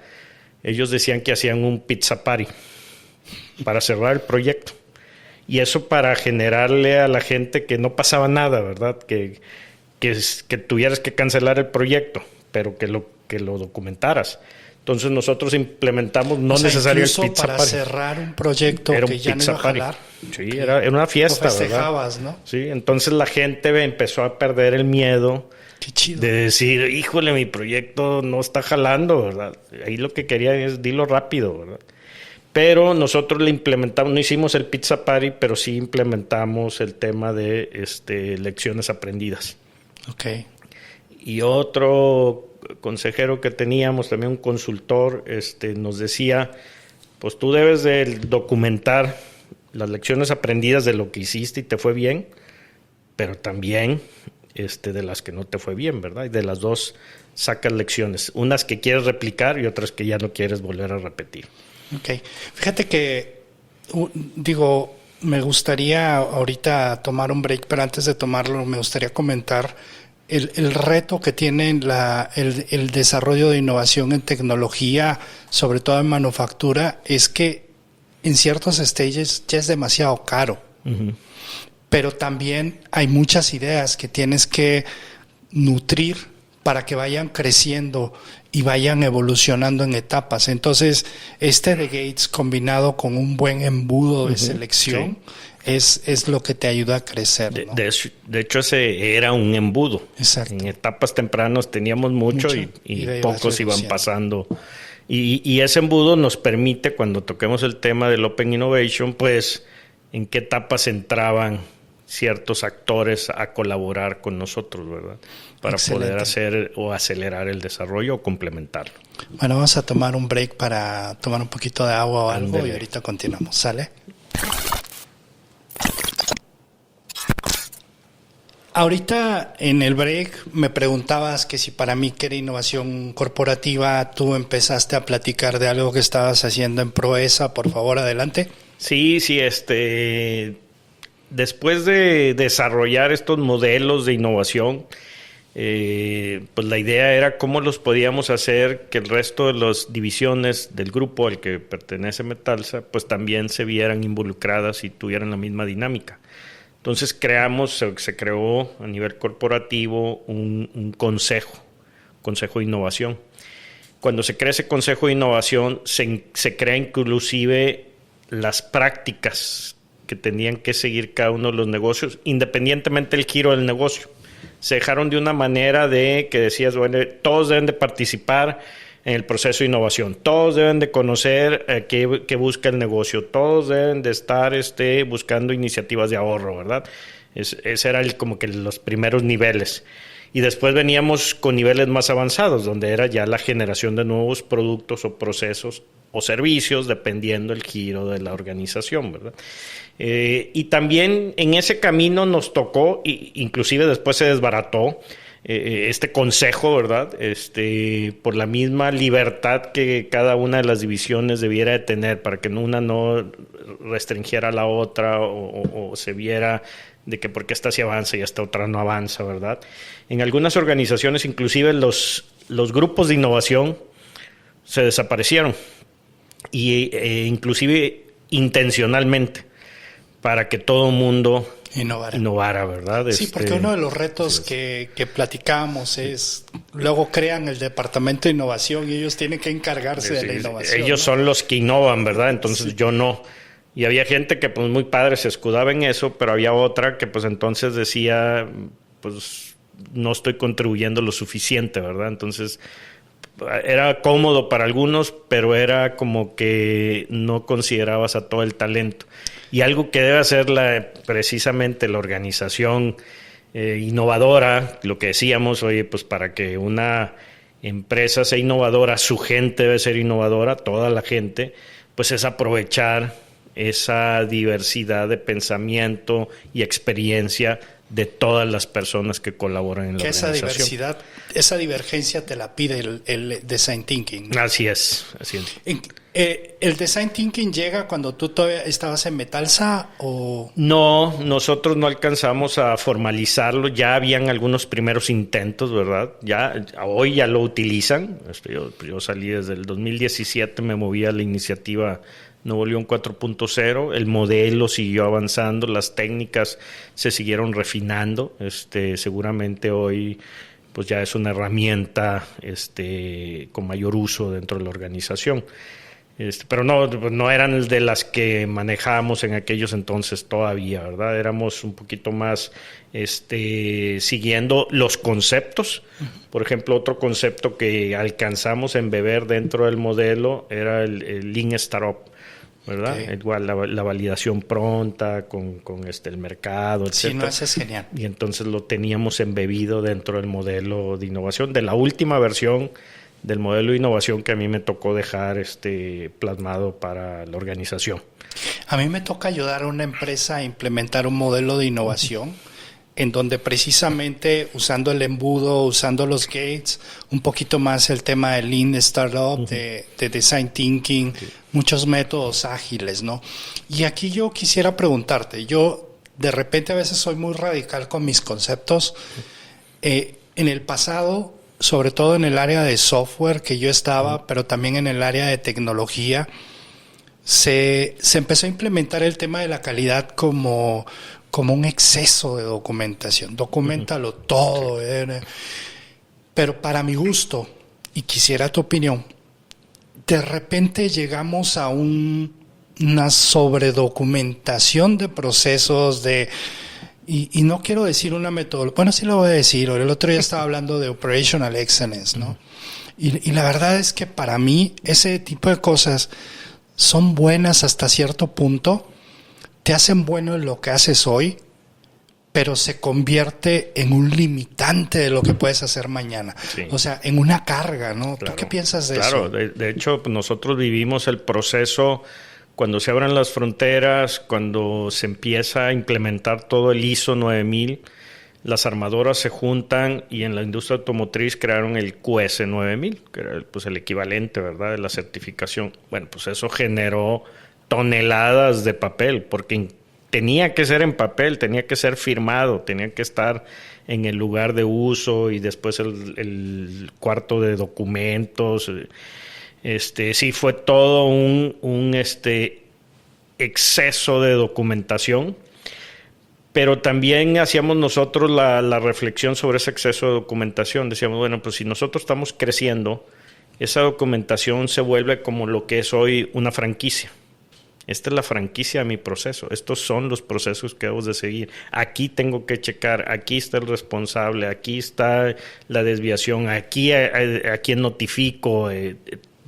ellos decían que hacían un pizza party para cerrar el proyecto. Y eso para generarle a la gente que no pasaba nada, ¿verdad? Que tuvieras que cancelar el proyecto, pero que lo documentaras. Entonces nosotros implementamos necesario el pizza para party. Cerrar un proyecto era que ya no iba a jalar. Sí, era una fiesta, lo festejabas, ¿verdad? ¿no? Sí, entonces la gente empezó a perder el miedo. Qué chido. De decir, híjole, mi proyecto no está jalando, ¿verdad? Ahí lo que quería es dilo rápido, ¿verdad? Pero nosotros le implementamos, no hicimos el pizza party, pero sí implementamos el tema de lecciones aprendidas. Ok. Y otro consejero que teníamos, también un consultor, nos decía, pues tú debes de documentar las lecciones aprendidas de lo que hiciste y te fue bien, pero también de las que no te fue bien, ¿verdad? Y de las dos sacas lecciones, unas que quieres replicar y otras que ya no quieres volver a repetir. Ok. Fíjate que, me gustaría ahorita tomar un break, pero antes de tomarlo me gustaría comentar el reto que tiene el desarrollo de innovación en tecnología, sobre todo en manufactura, es que en ciertos stages ya es demasiado caro. Uh-huh. Pero también hay muchas ideas que tienes que nutrir para que vayan creciendo y vayan evolucionando en etapas. Entonces, de Gates combinado con un buen embudo de selección, sí, es lo que te ayuda a crecer, ¿no? De hecho, ese era un embudo. Exacto. En etapas tempranas teníamos mucho y pocos iban pasando. Y ese embudo nos permite, cuando toquemos el tema del Open Innovation, pues, en qué etapas entraban ciertos actores a colaborar con nosotros, ¿verdad? Para poder hacer o acelerar el desarrollo o complementarlo. Bueno, vamos a tomar un break para tomar un poquito de agua o algo y ahorita continuamos. ¿Sale? Ahorita en el break me preguntabas que si para mí que era innovación corporativa, tú empezaste a platicar de algo que estabas haciendo en Proesa. Por favor, adelante. Sí, después de desarrollar estos modelos de innovación, pues la idea era cómo los podíamos hacer que el resto de las divisiones del grupo al que pertenece Metalsa, pues también se vieran involucradas y tuvieran la misma dinámica. Entonces se creó a nivel corporativo un consejo de innovación. Cuando se crea ese consejo de innovación, se crea inclusive las prácticas que tenían que seguir cada uno de los negocios, independientemente del giro del negocio. Se dejaron de una manera de que decías, bueno, todos deben de participar en el proceso de innovación, todos deben de conocer qué busca el negocio, todos deben de estar buscando iniciativas de ahorro, ¿verdad? Ese era como que los primeros niveles. Y después veníamos con niveles más avanzados, donde era ya la generación de nuevos productos o procesos o servicios, dependiendo el giro de la organización, ¿verdad? Y también en ese camino nos tocó, inclusive después se desbarató este consejo, ¿verdad? Por la misma libertad que cada una de las divisiones debiera de tener para que una no restringiera a la otra o se viera de que porque esta sí avanza y esta otra no avanza, ¿verdad? En algunas organizaciones, inclusive los grupos de innovación se desaparecieron y inclusive intencionalmente para que todo el mundo innovara, ¿verdad? Sí, porque uno de los retos que platicábamos es, luego crean el departamento de innovación y ellos tienen que encargarse de la innovación. Ellos son los que innovan, ¿verdad? Entonces yo no. Y había gente que pues muy padre se escudaba en eso, pero había otra que pues entonces decía, pues no estoy contribuyendo lo suficiente, ¿verdad? Entonces era cómodo para algunos, pero era como que no considerabas a todo el talento. Y algo que debe hacer precisamente la organización innovadora, lo que decíamos, oye, pues para que una empresa sea innovadora, su gente debe ser innovadora, toda la gente, pues es aprovechar esa diversidad de pensamiento y experiencia de todas las personas que colaboran en la organización. Esa divergencia te la pide el design thinking, ¿no? Así es. ¿El design thinking llega cuando tú todavía estabas en Metalsa o...? No, nosotros no alcanzamos a formalizarlo. Ya habían algunos primeros intentos, ¿verdad? Hoy ya lo utilizan. Yo salí desde el 2017, me moví a la iniciativa Nuevo León 4.0, el modelo siguió avanzando, las técnicas se siguieron refinando. Seguramente hoy pues ya es una herramienta con mayor uso dentro de la organización. Pero no eran de las que manejábamos en aquellos entonces todavía, ¿verdad? Éramos un poquito más siguiendo los conceptos. Por ejemplo, otro concepto que alcanzamos a embeber dentro del modelo era el Lean Startup, ¿verdad? Okay. Igual la validación pronta con el mercado, etc. Sí, no, eso es genial. Y entonces lo teníamos embebido dentro del modelo de innovación, de la última versión del modelo de innovación que a mí me tocó dejar plasmado para la organización. A mí me toca ayudar a una empresa a implementar un modelo de innovación en donde precisamente usando el embudo, usando los gates, un poquito más el tema de Lean Startup, de Design Thinking, muchos métodos ágiles, ¿no? Y aquí yo quisiera preguntarte, yo de repente a veces soy muy radical con mis conceptos. En el pasado, sobre todo en el área de software que yo estaba, pero también en el área de tecnología, se empezó a implementar el tema de la calidad como un exceso de documentación. Documentalo todo. Pero para mi gusto, y quisiera tu opinión, de repente llegamos a una sobredocumentación de procesos, y no quiero decir una metodología, bueno, sí lo voy a decir, el otro día estaba hablando de Operational Excellence, ¿no? Y la verdad es que para mí ese tipo de cosas son buenas hasta cierto punto, te hacen bueno en lo que haces hoy, pero se convierte en un limitante de lo que puedes hacer mañana. Sí. O sea, en una carga, ¿no? Claro. ¿Tú qué piensas de eso? Claro, de hecho, nosotros vivimos el proceso cuando se abren las fronteras, cuando se empieza a implementar todo el ISO 9000, las armadoras se juntan y en la industria automotriz crearon el QS 9000, que era pues, el equivalente, ¿verdad?, de la certificación. Bueno, pues eso generó toneladas de papel, porque tenía que ser en papel, tenía que ser firmado, tenía que estar en el lugar de uso y después el cuarto de documentos. Sí, fue todo un exceso de documentación, pero también hacíamos nosotros la reflexión sobre ese exceso de documentación. Decíamos, bueno, pues si nosotros estamos creciendo, esa documentación se vuelve como lo que es hoy una franquicia. Esta es la franquicia de mi proceso. Estos son los procesos que debo de seguir. Aquí tengo que checar. Aquí está el responsable. Aquí está la desviación. Aquí a quién notifico.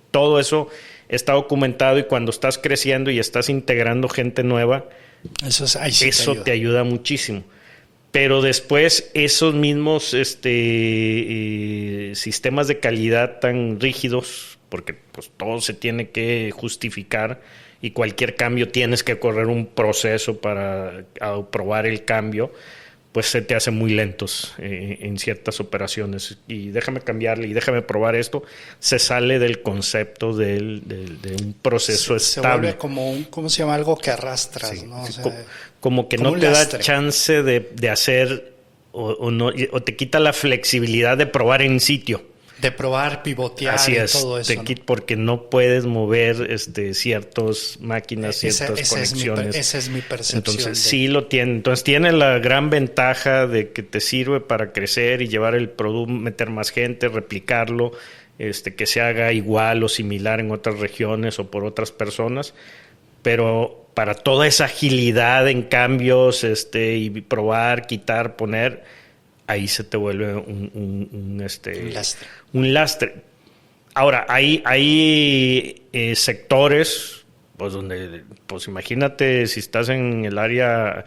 Todo eso está documentado y cuando estás creciendo y estás integrando gente nueva, eso te ayuda muchísimo. Pero después esos mismos sistemas de calidad tan rígidos, porque pues todo se tiene que justificar y cualquier cambio tienes que correr un proceso para aprobar el cambio, pues se te hacen muy lentos en ciertas operaciones. Y déjame cambiarle y déjame probar esto. Se sale del concepto de un proceso estable. Se vuelve como ¿cómo se llama? Algo que arrastras, sí, ¿no? O sea, como que no te da chance de hacer o te quita la flexibilidad de probar en sitio. De probar, pivotear y todo eso. ¿no? Porque no puedes mover ciertas máquinas, ciertas conexiones. Esa es mi percepción. Entonces sí lo tiene. Entonces tiene la gran ventaja de que te sirve para crecer y llevar el producto, meter más gente, replicarlo, que se haga igual o similar en otras regiones o por otras personas. Pero para toda esa agilidad en cambios, y probar, quitar, poner, ahí se te vuelve un lastre. Ahora, hay sectores, pues donde, pues imagínate si estás en el área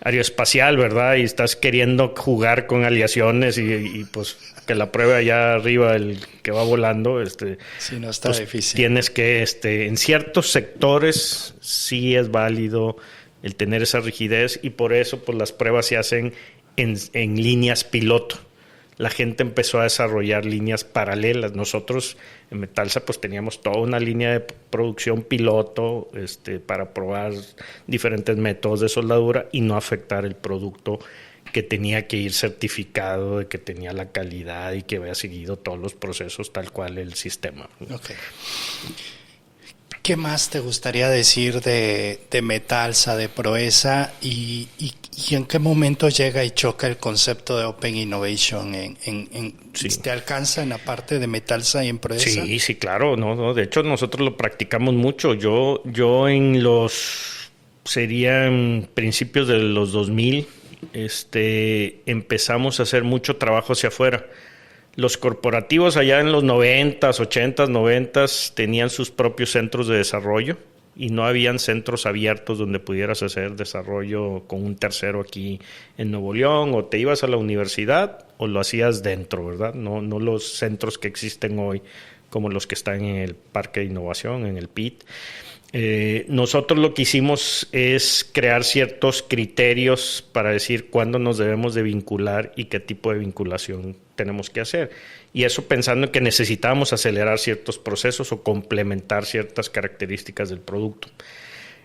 aeroespacial, ¿verdad? Y estás queriendo jugar con aleaciones y pues que la prueba allá arriba, el que va volando, sí, no está pues difícil. tienes que, en ciertos sectores sí es válido el tener esa rigidez y por eso pues las pruebas se hacen en líneas piloto. La gente empezó a desarrollar líneas paralelas. Nosotros en Metalsa pues teníamos toda una línea de producción piloto para probar diferentes métodos de soldadura y no afectar el producto que tenía que ir certificado de que tenía la calidad y que había seguido todos los procesos tal cual el sistema. Okay. ¿Qué más te gustaría decir de Metalsa, de Proeza y en qué momento llega y choca el concepto de Open Innovation? Sí. ¿Te alcanza en la parte de Metalsa y en Proeza? Sí, claro. No, de hecho, nosotros lo practicamos mucho. Yo serían principios de los 2000, empezamos a hacer mucho trabajo hacia afuera. Los corporativos allá en los 90s, 80s, 90s tenían sus propios centros de desarrollo y no habían centros abiertos donde pudieras hacer desarrollo con un tercero aquí en Nuevo León, o te ibas a la universidad o lo hacías dentro, ¿verdad? No los centros que existen hoy como los que están en el Parque de Innovación, en el PIT. Nosotros lo que hicimos es crear ciertos criterios para decir cuándo nos debemos de vincular y qué tipo de vinculación tenemos que hacer. Y eso pensando en que necesitábamos acelerar ciertos procesos o complementar ciertas características del producto.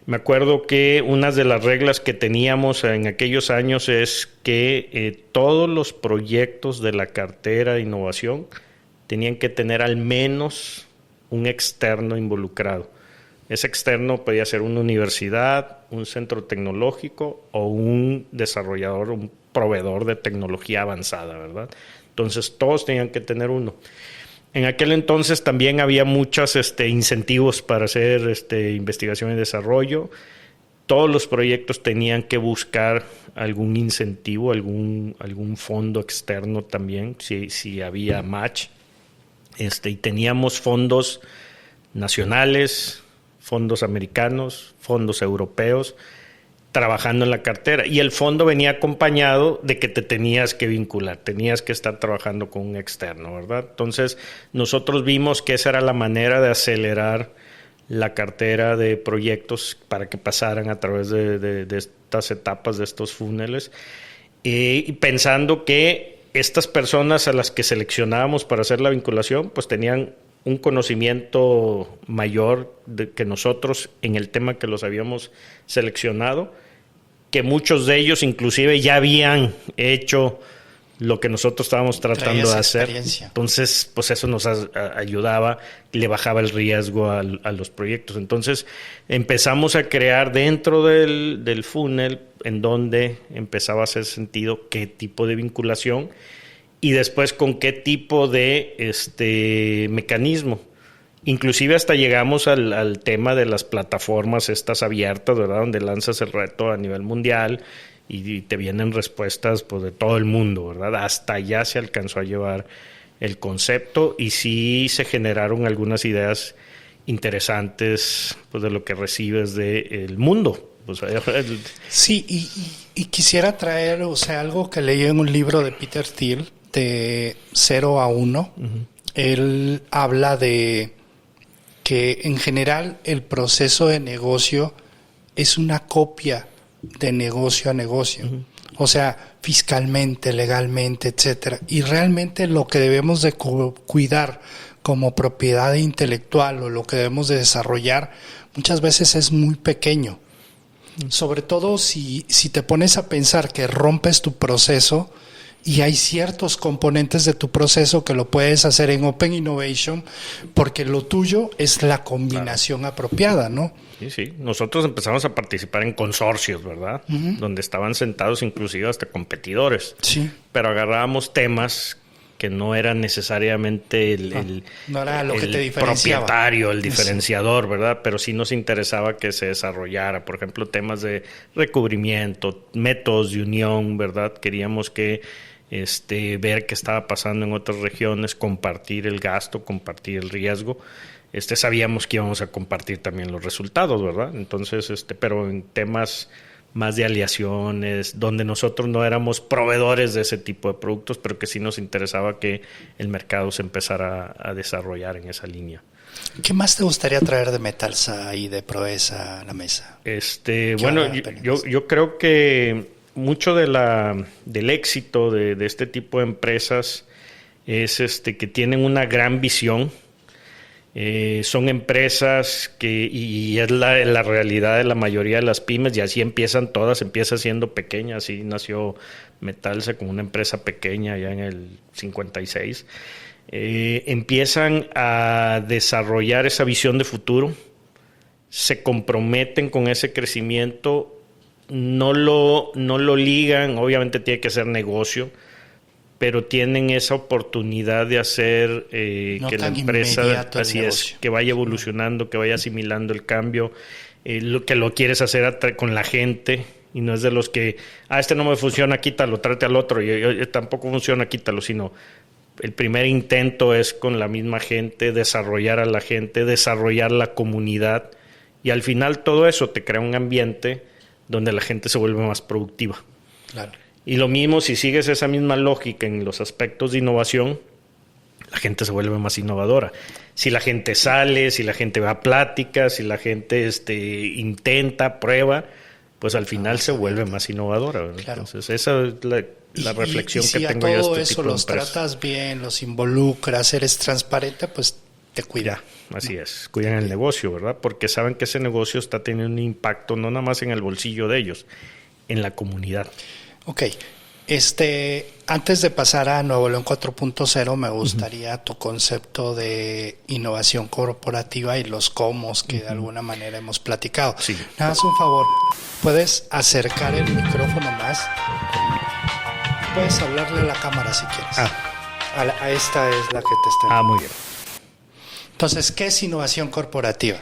Me acuerdo que una de las reglas que teníamos en aquellos años es que todos los proyectos de la cartera de innovación tenían que tener al menos un externo involucrado. Ese externo podía ser una universidad, un centro tecnológico o un desarrollador, un proveedor de tecnología avanzada, ¿verdad? Entonces, todos tenían que tener uno. En aquel entonces también había muchos incentivos para hacer investigación y desarrollo. Todos los proyectos tenían que buscar algún incentivo, algún fondo externo también, si había match. Y teníamos fondos nacionales, fondos americanos, fondos europeos, trabajando en la cartera. Y el fondo venía acompañado de que te tenías que vincular, tenías que estar trabajando con un externo, ¿verdad? Entonces, nosotros vimos que esa era la manera de acelerar la cartera de proyectos para que pasaran a través de estas etapas, de estos túneles, y pensando que estas personas a las que seleccionábamos para hacer la vinculación, pues tenían un conocimiento mayor que nosotros en el tema que los habíamos seleccionado, que muchos de ellos inclusive ya habían hecho lo que nosotros estábamos tratando de hacer. Entonces, pues eso nos ayudaba y le bajaba el riesgo a los proyectos. Entonces, empezamos a crear dentro del funnel en donde empezaba a hacer sentido qué tipo de vinculación y después con qué tipo de mecanismo. Inclusive hasta llegamos al tema de las plataformas estas abiertas, ¿verdad? Donde lanzas el reto a nivel mundial y te vienen respuestas pues, de todo el mundo, ¿verdad? Hasta allá se alcanzó a llevar el concepto y sí se generaron algunas ideas interesantes pues, de lo que recibes del mundo. O sea, sí, y quisiera traer, o sea, algo que leí en un libro de Peter Thiel, de 0 a 1. Uh-huh. Él habla de que en general el proceso de negocio es una copia de negocio a negocio. Uh-huh. O sea, fiscalmente, legalmente, etcétera. Y realmente lo que debemos de cuidar como propiedad intelectual o lo que debemos de desarrollar muchas veces es muy pequeño. Uh-huh. Sobre todo si te pones a pensar que rompes tu proceso y hay ciertos componentes de tu proceso que lo puedes hacer en Open Innovation porque lo tuyo es la combinación apropiada, ¿no? Sí. Nosotros empezamos a participar en consorcios, ¿verdad? Uh-huh. Donde estaban sentados inclusive hasta competidores. Sí. Pero agarrábamos temas que no eran necesariamente no era lo que te diferenciaba. Propietario, el diferenciador, ¿verdad? Pero sí nos interesaba que se desarrollara, por ejemplo, temas de recubrimiento, métodos de unión, ¿verdad? Queríamos que ver qué estaba pasando en otras regiones, compartir el gasto, compartir el riesgo. Sabíamos que íbamos a compartir también los resultados, ¿verdad? Entonces, pero en temas más de aliaciones, donde nosotros no éramos proveedores de ese tipo de productos, pero que sí nos interesaba que el mercado se empezara a desarrollar en esa línea. ¿Qué más te gustaría traer de Metalsa y de Proesa a la mesa? Bueno, yo creo que mucho del éxito de este tipo de empresas es que tienen una gran visión. Son empresas y es la realidad de la mayoría de las pymes, y así empiezan todas, empieza siendo pequeña. Así nació Metalsa, como una empresa pequeña ya en el 56. Empiezan a desarrollar esa visión de futuro, se comprometen con ese crecimiento, no lo ligan, obviamente tiene que ser negocio, pero tienen esa oportunidad de hacer que la empresa, así es, que vaya evolucionando, que vaya asimilando el cambio, que lo quieres hacer con la gente, y no es de los que, no me funciona, quítalo, tráete al otro, y tampoco funciona, quítalo, sino el primer intento es con la misma gente, desarrollar a la gente, desarrollar la comunidad, y al final todo eso te crea un ambiente donde la gente se vuelve más productiva. Claro. Y lo mismo, si sigues esa misma lógica en los aspectos de innovación, la gente se vuelve más innovadora. Si la gente sale, si la gente va a pláticas, si la gente intenta, prueba, pues al final se vuelve más innovadora, ¿verdad? Claro. Entonces esa es la reflexión que tengo yo de este tipo de empresas. Si a todo eso los tratas bien, los involucras, eres transparente, pues te cuida. Así es, cuidan el negocio, ¿verdad? Porque saben que ese negocio está teniendo un impacto no nada más en el bolsillo de ellos, en la comunidad. Ok, antes de pasar a Nuevo León 4.0, me gustaría tu concepto de innovación corporativa y los cómo que de alguna manera hemos platicado. Sí. Nada más un favor, ¿puedes acercar el micrófono más? Puedes hablarle a la cámara si quieres. A esta es la que te está... muy bien. Entonces, ¿qué es innovación corporativa?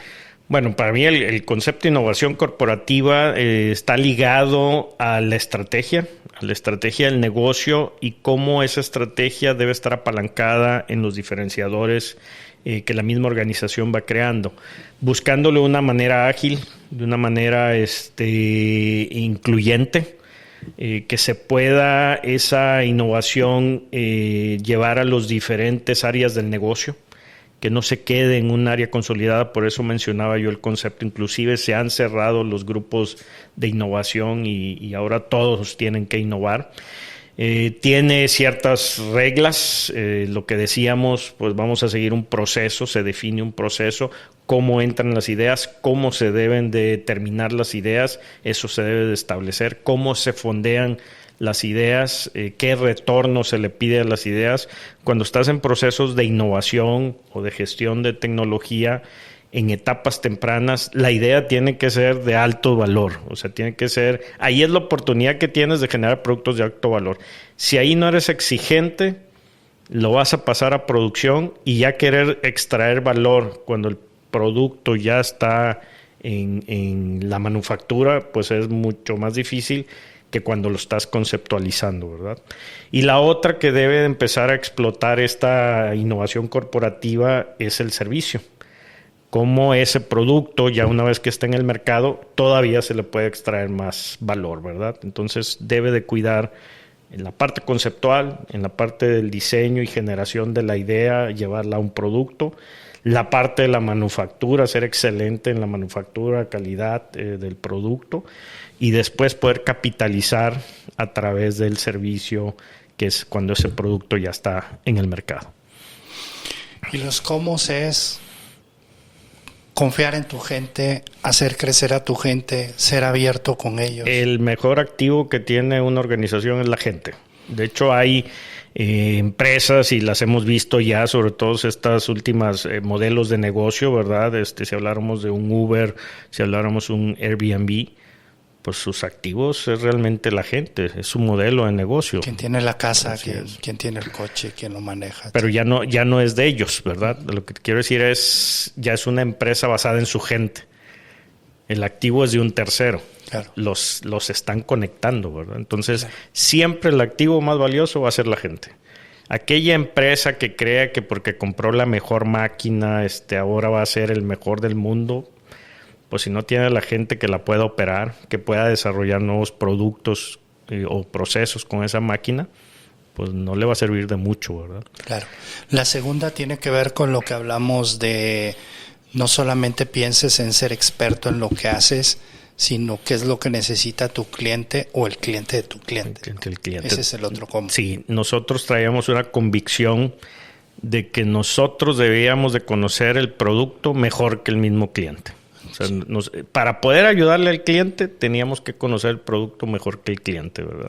Bueno, para mí el concepto de innovación corporativa está ligado a la estrategia del negocio, y cómo esa estrategia debe estar apalancada en los diferenciadores que la misma organización va creando, buscándole una manera ágil, de una manera incluyente, que se pueda esa innovación llevar a las diferentes áreas del negocio, que no se quede en un área consolidada. Por eso mencionaba yo el concepto. Inclusive se han cerrado los grupos de innovación y ahora todos tienen que innovar. Tiene ciertas reglas, lo que decíamos, pues vamos a seguir un proceso, se define un proceso, cómo entran las ideas, cómo se deben de terminar las ideas, eso se debe de establecer, cómo se fondean las ideas, qué retorno se le pide a las ideas. Cuando estás en procesos de innovación o de gestión de tecnología en etapas tempranas, la idea tiene que ser de alto valor. O sea, tiene que ser... Ahí es la oportunidad que tienes de generar productos de alto valor. Si ahí no eres exigente, lo vas a pasar a producción, y ya querer extraer valor cuando el producto ya está en la manufactura, pues es mucho más difícil que cuando lo estás conceptualizando, ¿verdad? Y la otra que debe de empezar a explotar esta innovación corporativa es el servicio. Cómo ese producto, ya una vez que está en el mercado, todavía se le puede extraer más valor, ¿verdad? Entonces debe de cuidar en la parte conceptual, en la parte del diseño y generación de la idea, llevarla a un producto, la parte de la manufactura, ser excelente en la manufactura, calidad del producto, y después poder capitalizar a través del servicio, que es cuando ese producto ya está en el mercado. Y los cómo es confiar en tu gente, hacer crecer a tu gente, ser abierto con ellos. El mejor activo que tiene una organización es la gente. De hecho, hay empresas, y las hemos visto ya, sobre todo estas últimas modelos de negocio, ¿verdad? Si habláramos de un Uber, si habláramos de un Airbnb, pues sus activos es realmente la gente, es su modelo de negocio. Quien tiene la casa, quien tiene el coche, quien lo maneja. Pero ya no es de ellos, ¿verdad? Lo que quiero decir es, ya es una empresa basada en su gente. El activo es de un tercero. Claro. los están conectando, ¿verdad? Entonces, siempre el activo más valioso va a ser la gente. Aquella empresa que crea que porque compró la mejor máquina, ahora va a ser el mejor del mundo, pues si no tiene a la gente que la pueda operar, que pueda desarrollar nuevos productos o procesos con esa máquina, pues no le va a servir de mucho, ¿verdad? Claro. La segunda tiene que ver con lo que hablamos de no solamente pienses en ser experto en lo que haces, sino qué es lo que necesita tu cliente o el cliente de tu cliente. El cliente. Ese es el otro combo. Sí, nosotros traíamos una convicción de que nosotros debíamos de conocer el producto mejor que el mismo cliente. O sea, para poder ayudarle al cliente teníamos que conocer el producto mejor que el cliente, ¿verdad?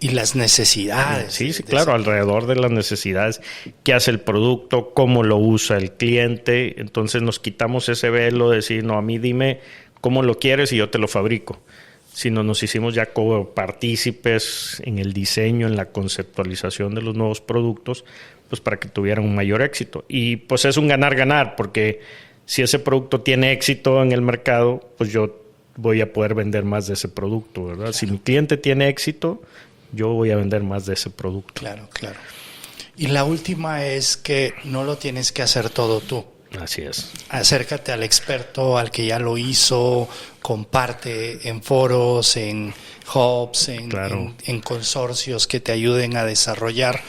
Y las necesidades. Sí, claro, alrededor de las necesidades. ¿Qué hace el producto? ¿Cómo lo usa el cliente? Entonces nos quitamos ese velo de decir, no, a mí dime cómo lo quieres y yo te lo fabrico. Sino nos hicimos ya como partícipes en el diseño, en la conceptualización de los nuevos productos, pues para que tuvieran un mayor éxito. Y pues es un ganar-ganar, porque si ese producto tiene éxito en el mercado, pues yo voy a poder vender más de ese producto, ¿verdad? Claro. Si mi cliente tiene éxito, yo voy a vender más de ese producto. Claro. Y la última es que no lo tienes que hacer todo tú. Así es. Acércate al experto, al que ya lo hizo, comparte en foros, en hubs, en consorcios que te ayuden a desarrollar,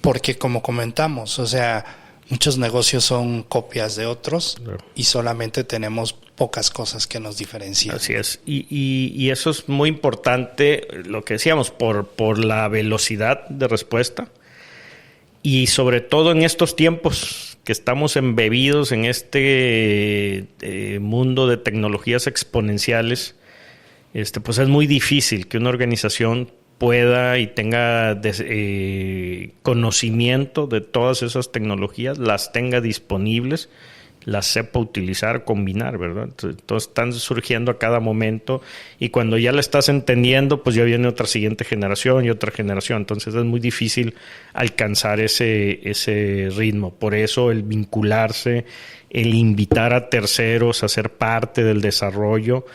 porque como comentamos, o sea, muchos negocios son copias de otros y solamente tenemos pocas cosas que nos diferencian. Así es. Y eso es muy importante, lo que decíamos, por la velocidad de respuesta y sobre todo en estos tiempos que estamos embebidos en este mundo de tecnologías exponenciales, pues es muy difícil que una organización pueda y tenga conocimiento de todas esas tecnologías, las tenga disponibles, las sepa utilizar, combinar, ¿verdad? Entonces están surgiendo a cada momento y cuando ya la estás entendiendo, pues ya viene otra siguiente generación y otra generación. Entonces es muy difícil alcanzar ese ritmo. Por eso el vincularse, el invitar a terceros a ser parte del desarrollo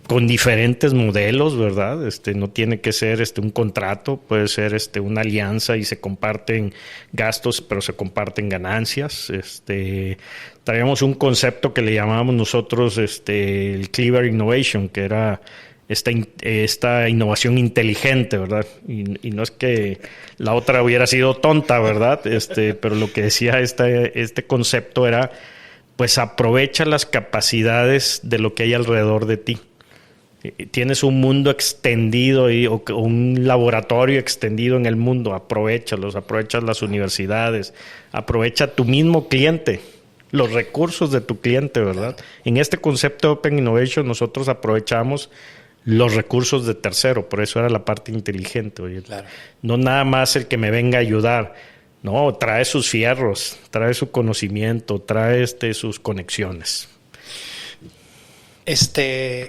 con diferentes modelos, ¿verdad? No tiene que ser un contrato, puede ser una alianza y se comparten gastos, pero se comparten ganancias. Traíamos un concepto que le llamábamos nosotros el Clever Innovation, que era esta innovación inteligente, ¿verdad? Y no es que la otra hubiera sido tonta, ¿verdad? Pero lo que decía este concepto era, pues aprovecha las capacidades de lo que hay alrededor de ti. Tienes un mundo extendido o un laboratorio extendido en el mundo, aprovechas las universidades, aprovecha tu mismo cliente, los recursos de tu cliente, ¿verdad? En este concepto de Open Innovation nosotros aprovechamos los recursos de tercero, por eso era la parte inteligente, oye. Claro. No nada más el que me venga a ayudar, no, trae sus fierros, trae su conocimiento, trae sus conexiones.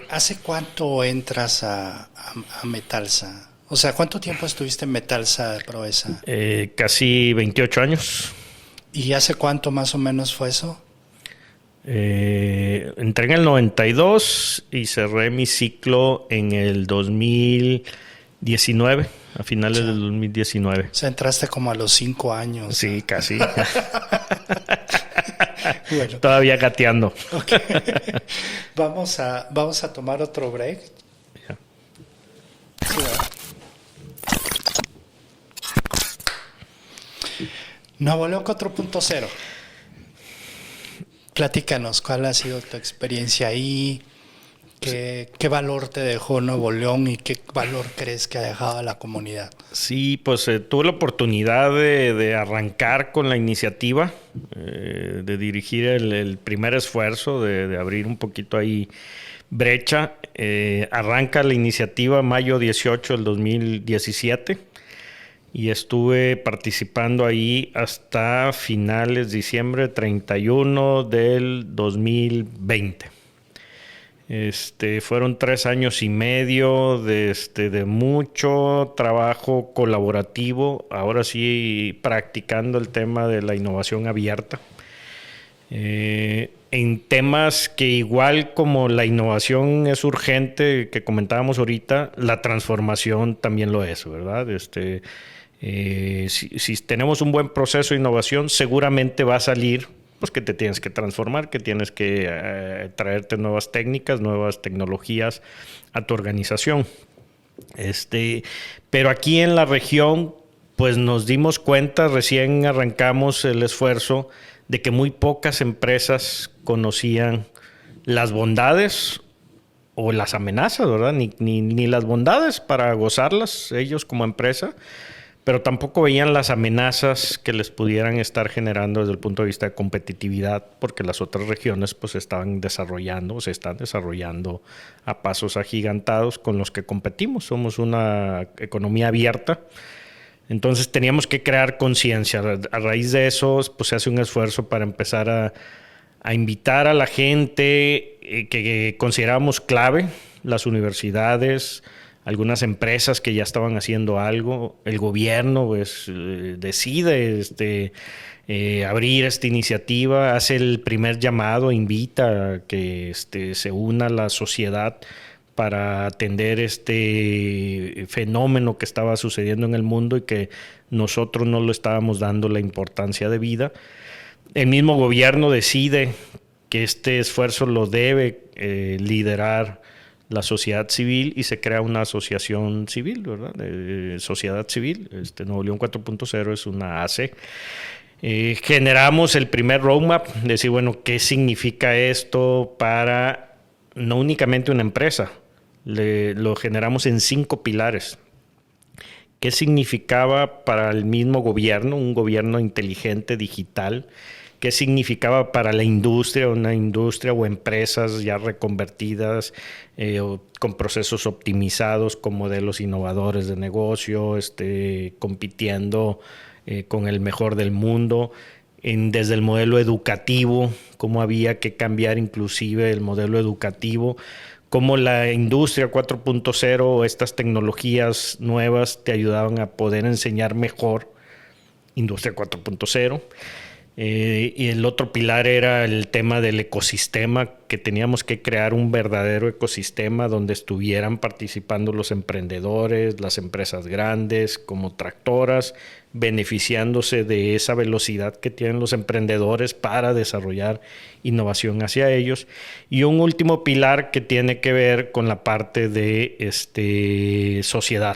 ¿Hace cuánto entras a Metalsa? O sea, ¿cuánto tiempo estuviste en Metalsa de Proesa? Casi 28 años. ¿Y hace cuánto más o menos fue eso? Entré en el 92 y cerré mi ciclo en el 2019, a finales del 2019. O sea, entraste como a los 5 años. Sí, casi. Bueno. Todavía gateando. Okay. Vamos a tomar otro break. Yeah. Nuevo León 4.0. Platícanos, ¿cuál ha sido tu experiencia ahí? ¿Qué valor te dejó Nuevo León y qué valor crees que ha dejado a la comunidad? Sí, pues tuve la oportunidad de arrancar con la iniciativa, de dirigir el primer esfuerzo, de abrir un poquito ahí brecha. Arranca la iniciativa mayo 18 del 2017 y estuve participando ahí hasta finales diciembre 31 del 2020. Fueron 3 años y medio de mucho trabajo colaborativo, ahora sí practicando el tema de la innovación abierta. en temas que igual como la innovación es urgente, que comentábamos ahorita, la transformación también lo es, ¿verdad? Si tenemos un buen proceso de innovación, seguramente va a salir pues que te tienes que transformar, que tienes que traerte nuevas técnicas, nuevas tecnologías a tu organización. Pero aquí en la región, pues nos dimos cuenta, recién arrancamos el esfuerzo de que muy pocas empresas conocían las bondades o las amenazas, ¿verdad? Ni las bondades para gozarlas ellos como empresa, pero tampoco veían las amenazas que les pudieran estar generando desde el punto de vista de competitividad, porque las otras regiones pues se están desarrollando a pasos agigantados con los que competimos. Somos una economía abierta. Entonces teníamos que crear conciencia. A raíz de eso, pues se hace un esfuerzo para empezar a invitar a la gente que consideramos clave, las universidades, algunas empresas que ya estaban haciendo algo. El gobierno pues, decide abrir esta iniciativa, hace el primer llamado, invita a que se una la sociedad para atender este fenómeno que estaba sucediendo en el mundo y que nosotros no le estábamos dando la importancia debida. El mismo gobierno decide que este esfuerzo lo debe liderar la sociedad civil y se crea una asociación civil, ¿verdad? Sociedad civil. Nuevo León 4.0 es una AC. Generamos el primer roadmap, decir, bueno, ¿qué significa esto para no únicamente una empresa? Lo generamos en 5 pilares. ¿Qué significaba para el mismo gobierno, un gobierno inteligente, digital? ¿Qué significaba para la industria, una industria o empresas ya reconvertidas con procesos optimizados, con modelos innovadores de negocio, compitiendo con el mejor del mundo? Desde el modelo educativo, cómo había que cambiar inclusive el modelo educativo, cómo la industria 4.0, estas tecnologías nuevas te ayudaban a poder enseñar mejor, industria 4.0. Y el otro pilar era el tema del ecosistema, que teníamos que crear un verdadero ecosistema donde estuvieran participando los emprendedores, las empresas grandes como tractoras, beneficiándose de esa velocidad que tienen los emprendedores para desarrollar innovación hacia ellos. Y un último pilar que tiene que ver con la parte de sociedad.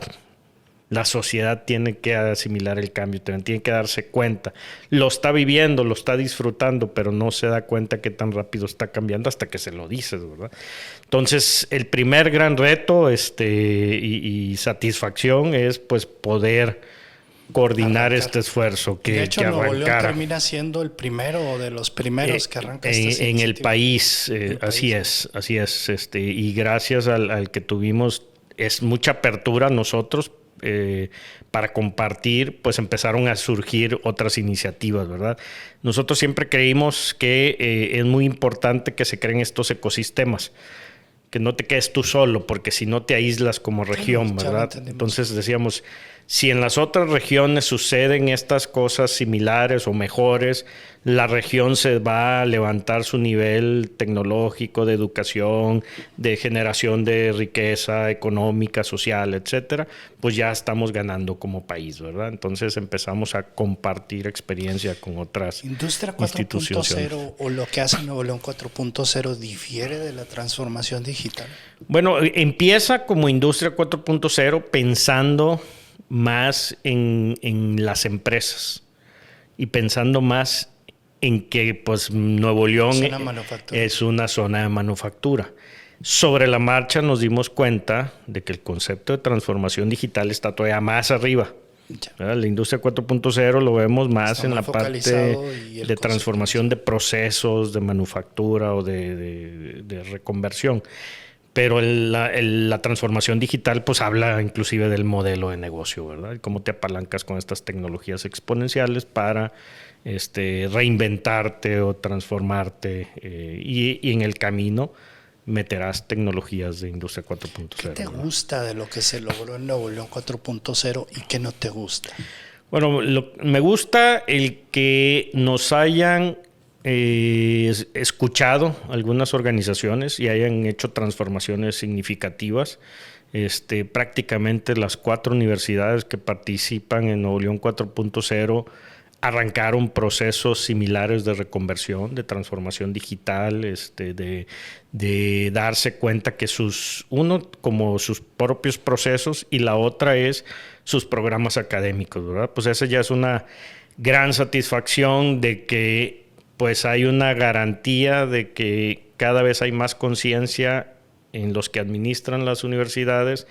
La sociedad tiene que asimilar el cambio, tiene que darse cuenta. Lo está viviendo, lo está disfrutando, pero no se da cuenta qué tan rápido está cambiando hasta que se lo dices, ¿verdad? Entonces, el primer gran reto y satisfacción es pues poder coordinar este esfuerzo que de hecho, que Nuevo León arrancara. termina siendo el primero de los primeros que arranca en el país. Así es. Y gracias al que tuvimos es mucha apertura nosotros para compartir, pues empezaron a surgir otras iniciativas, ¿verdad? Nosotros siempre creímos que es muy importante que se creen estos ecosistemas, que no te quedes tú solo, porque si no te aíslas como región, ¿verdad? Entonces decíamos, si en las otras regiones suceden estas cosas similares o mejores, la región se va a levantar su nivel tecnológico, de educación, de generación de riqueza económica, social, etcétera, pues ya estamos ganando como país, ¿verdad? Entonces empezamos a compartir experiencia con otras Industria instituciones. 4.0 o lo que hace Nuevo León 4.0 difiere de la transformación digital. Bueno, empieza como Industria 4.0 pensando más en las empresas y pensando más en que pues Nuevo León es una zona de manufactura. Sobre la marcha nos dimos cuenta de que el concepto de transformación digital está todavía más arriba. La industria 4.0 lo vemos más en la parte de transformación de procesos, de manufactura o de reconversión. Pero la transformación digital pues habla inclusive del modelo de negocio, ¿verdad? Cómo te apalancas con estas tecnologías exponenciales para reinventarte o transformarte y en el camino meterás tecnologías de industria 4.0. ¿Qué te gusta de lo que se logró en Nuevo León 4.0 y qué no te gusta? Bueno, me gusta el que nos hayan escuchado algunas organizaciones y hayan hecho transformaciones significativas. Prácticamente las 4 universidades que participan en Nuevo León 4.0 arrancaron procesos similares de reconversión, de transformación digital, de darse cuenta que como sus propios procesos, y la otra es sus programas académicos, ¿verdad? Pues esa ya es una gran satisfacción de que pues hay una garantía de que cada vez hay más conciencia en los que administran las universidades,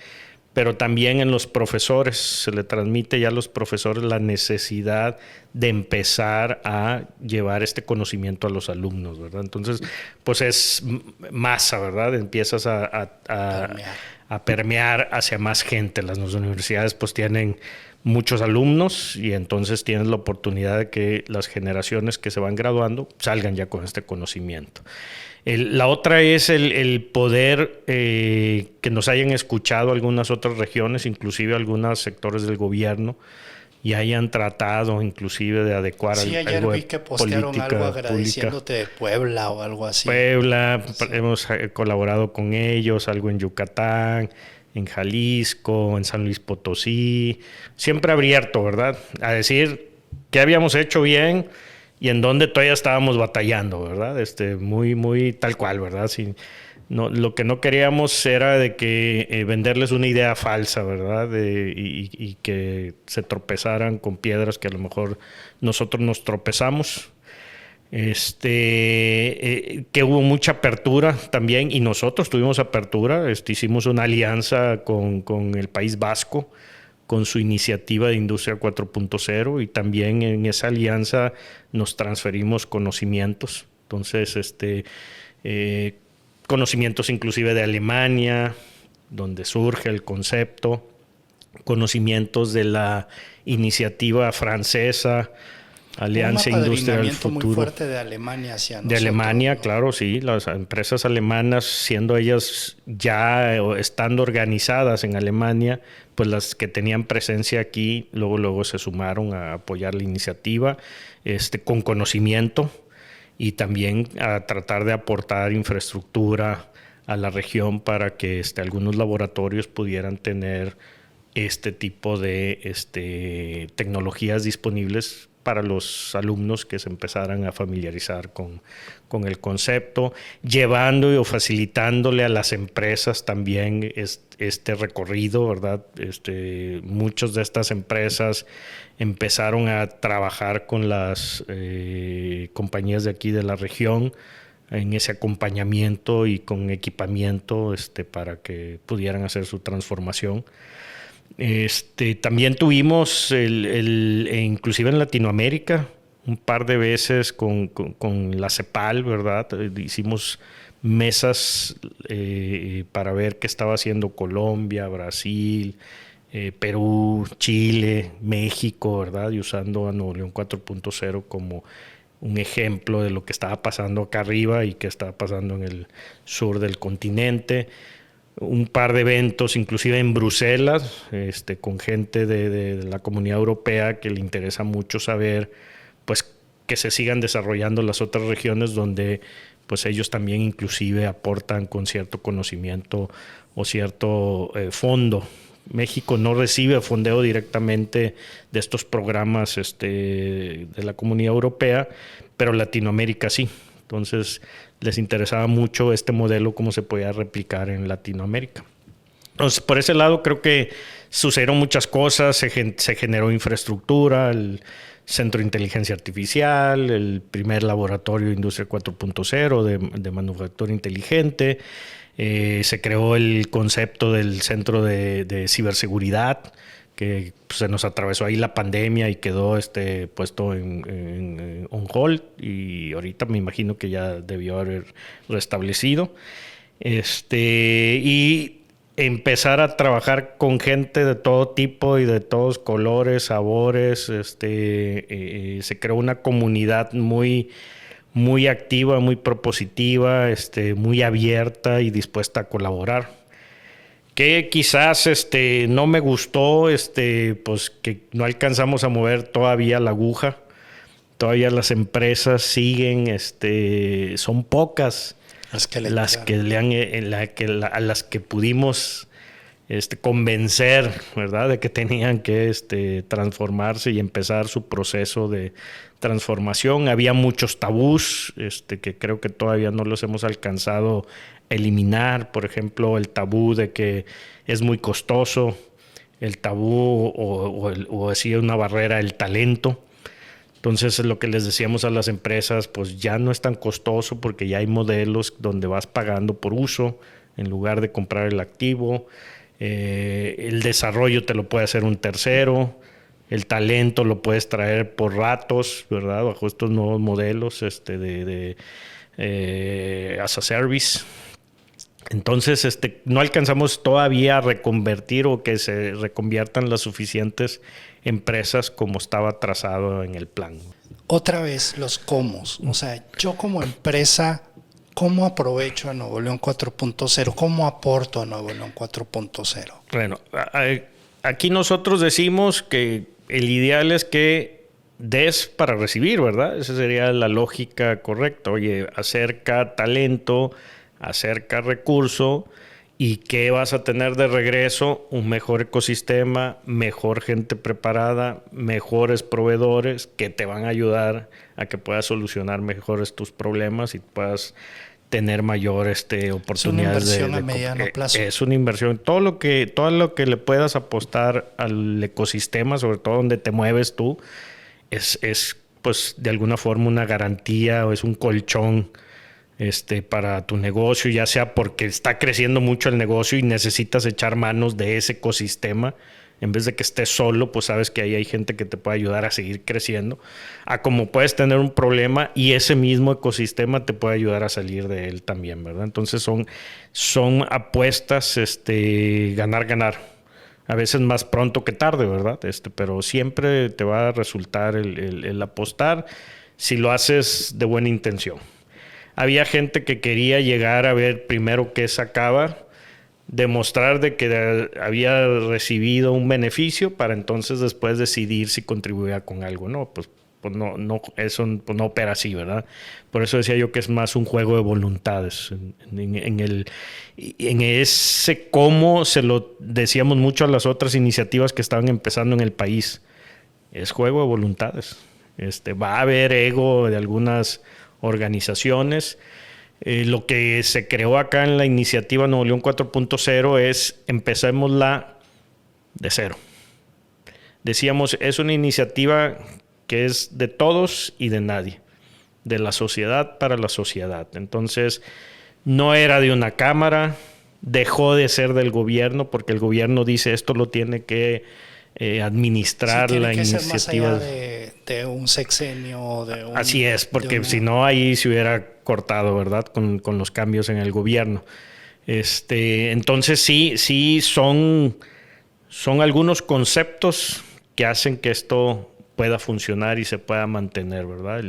pero también en los profesores. Se le transmite ya a los profesores la necesidad de empezar a llevar este conocimiento a los alumnos, ¿verdad? Entonces, pues es masa, ¿verdad? Empiezas a permear hacia más gente. Las universidades pues tienen muchos alumnos y entonces tienes la oportunidad de que las generaciones que se van graduando salgan ya con este conocimiento. La otra es el poder que nos hayan escuchado algunas otras regiones, inclusive algunos sectores del gobierno, y hayan tratado inclusive de adecuar sí, ayer algo vi que postearon algo agradeciéndote de Puebla o algo así. Puebla, sí. Hemos colaborado con ellos, algo en Yucatán, en Jalisco, en San Luis Potosí, siempre abierto, ¿verdad? A decir qué habíamos hecho bien y en dónde todavía estábamos batallando, ¿verdad? Muy tal cual, ¿verdad? No, lo que no queríamos era de que venderles una idea falsa, ¿verdad? Y que se tropezaran con piedras que a lo mejor nosotros nos tropezamos. Que hubo mucha apertura también, y nosotros tuvimos apertura. Hicimos una alianza con el País Vasco, con su iniciativa de Industria 4.0, y también en esa alianza nos transferimos conocimientos. Entonces, conocimientos inclusive de Alemania, donde surge el concepto, conocimientos de la iniciativa francesa, Alianza Industria del Futuro. Muy fuerte de Alemania hacia nosotros. De Alemania, ¿no? Claro, sí. Las empresas alemanas, siendo ellas ya estando organizadas en Alemania, pues las que tenían presencia aquí, luego se sumaron a apoyar la iniciativa, con conocimiento, y también a tratar de aportar infraestructura a la región para que algunos laboratorios pudieran tener este tipo de tecnologías disponibles para los alumnos que se empezaran a familiarizar con el concepto, llevando o facilitándole a las empresas también este recorrido, ¿verdad? Muchas de estas empresas empezaron a trabajar con las compañías de aquí de la región en ese acompañamiento y con equipamiento para que pudieran hacer su transformación. También tuvimos inclusive en Latinoamérica un par de veces con la CEPAL, ¿verdad? Hicimos mesas para ver qué estaba haciendo Colombia, Brasil, Perú, Chile, México, ¿verdad? Y usando a Nuevo León 4.0 como un ejemplo de lo que estaba pasando acá arriba y que estaba pasando en el sur del continente. Un par de eventos, inclusive en Bruselas, con gente de la Comunidad Europea que le interesa mucho saber, pues, que se sigan desarrollando las otras regiones donde, pues, ellos también inclusive aportan con cierto conocimiento o cierto fondo. México no recibe fondeo directamente de estos programas de la Comunidad Europea, pero Latinoamérica sí. Entonces, les interesaba mucho este modelo, cómo se podía replicar en Latinoamérica. Entonces, por ese lado creo que sucedieron muchas cosas, se generó infraestructura, el Centro de Inteligencia Artificial, el primer laboratorio de Industria 4.0 de manufactura inteligente, se creó el concepto del Centro de Ciberseguridad, que pues, se nos atravesó ahí la pandemia y quedó puesto en on hold, y ahorita me imagino que ya debió haber restablecido. Y empezar a trabajar con gente de todo tipo y de todos colores, sabores. Se creó una comunidad muy activa, muy propositiva, muy abierta y dispuesta a colaborar. Que quizás no me gustó, pues que no alcanzamos a mover todavía la aguja. todavía las empresas siguen, son pocas a las que pudimos convencer, ¿verdad?, de que tenían que transformarse y empezar su proceso de transformación. Había muchos tabús que creo que todavía no los hemos alcanzado a eliminar. Por ejemplo, el tabú de que es muy costoso, el tabú o así una barrera, el talento. Entonces, lo que les decíamos a las empresas, pues ya no es tan costoso porque ya hay modelos donde vas pagando por uso en lugar de comprar el activo. El desarrollo te lo puede hacer un tercero. El talento lo puedes traer por ratos, ¿verdad? Bajo estos nuevos modelos as a service. Entonces, no alcanzamos todavía a reconvertir o que se reconviertan las suficientes empresas como estaba trazado en el plan. Otra vez, los cómo. O sea, yo como empresa, ¿cómo aprovecho a Nuevo León 4.0? ¿Cómo aporto a Nuevo León 4.0? Bueno, aquí nosotros decimos que el ideal es que des para recibir, ¿verdad? Esa sería la lógica correcta. Oye, acerca talento, acerca recurso, y ¿qué vas a tener de regreso? Un mejor ecosistema, mejor gente preparada, mejores proveedores que te van a ayudar a que puedas solucionar mejores tus problemas y puedas tener mayor oportunidades. Es una inversión a mediano plazo. Es una inversión. Todo lo que le puedas apostar al ecosistema, sobre todo donde te mueves tú, es pues de alguna forma una garantía o es un colchón para tu negocio, ya sea porque está creciendo mucho el negocio y necesitas echar manos de ese ecosistema. En vez de que estés solo, pues sabes que ahí hay gente que te puede ayudar a seguir creciendo. A como puedes tener un problema y ese mismo ecosistema te puede ayudar a salir de él también, ¿verdad? Entonces son apuestas ganar. A veces más pronto que tarde, ¿verdad? Pero siempre te va a resultar el apostar si lo haces de buena intención. Había gente que quería llegar a ver primero qué sacaba, demostrar de que había recibido un beneficio para entonces después decidir si contribuía con algo. No, pues no, eso pues no opera así, ¿verdad? Por eso decía yo que es más un juego de voluntades. En ese cómo se lo decíamos mucho a las otras iniciativas que estaban empezando en el país. Es juego de voluntades. Va a haber ego de algunas organizaciones. Lo que se creó acá en la iniciativa Nuevo León 4.0 es empecémosla de cero. Decíamos, es una iniciativa que es de todos y de nadie, de la sociedad para la sociedad. Entonces, no era de una cámara, dejó de ser del gobierno porque el gobierno dice esto lo tiene que administrar la iniciativa. Ser más allá de un sexenio. Así es, porque si no ahí se hubiera cortado, ¿verdad? Con los cambios en el gobierno. Entonces sí son algunos conceptos que hacen que esto pueda funcionar y se pueda mantener, ¿verdad?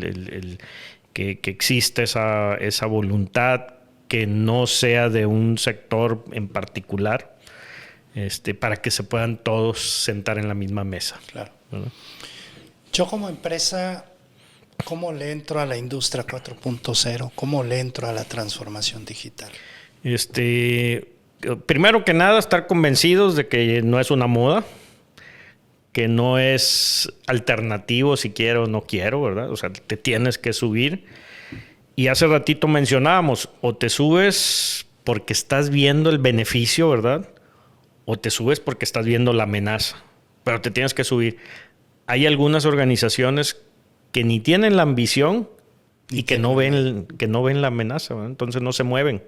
Que existe esa voluntad, que no sea de un sector en particular. Para que se puedan todos sentar en la misma mesa. Claro. ¿Verdad? Yo como empresa, ¿cómo le entro a la industria 4.0? ¿Cómo le entro a la transformación digital? Primero que nada, estar convencidos de que no es una moda, que no es alternativo si quiero o no quiero, ¿verdad? O sea, te tienes que subir. Y hace ratito mencionábamos, o te subes porque estás viendo el beneficio, ¿verdad? O te subes porque estás viendo la amenaza, pero te tienes que subir. Hay algunas organizaciones que ni tienen la ambición y que no ven la amenaza, ¿verdad? Entonces no se mueven.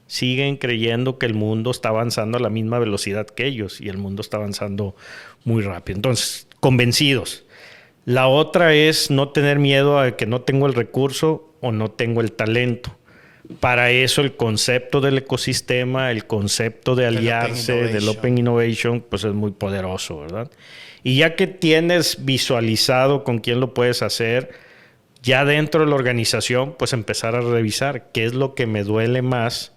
Siguen creyendo que el mundo está avanzando a la misma velocidad que ellos y el mundo está avanzando muy rápido. Entonces, convencidos. La otra es no tener miedo a que no tengo el recurso o no tengo el talento. Para eso el concepto del ecosistema, el concepto de aliarse, del Open Innovation, pues es muy poderoso, ¿verdad? Y ya que tienes visualizado con quién lo puedes hacer, ya dentro de la organización, pues empezar a revisar qué es lo que me duele más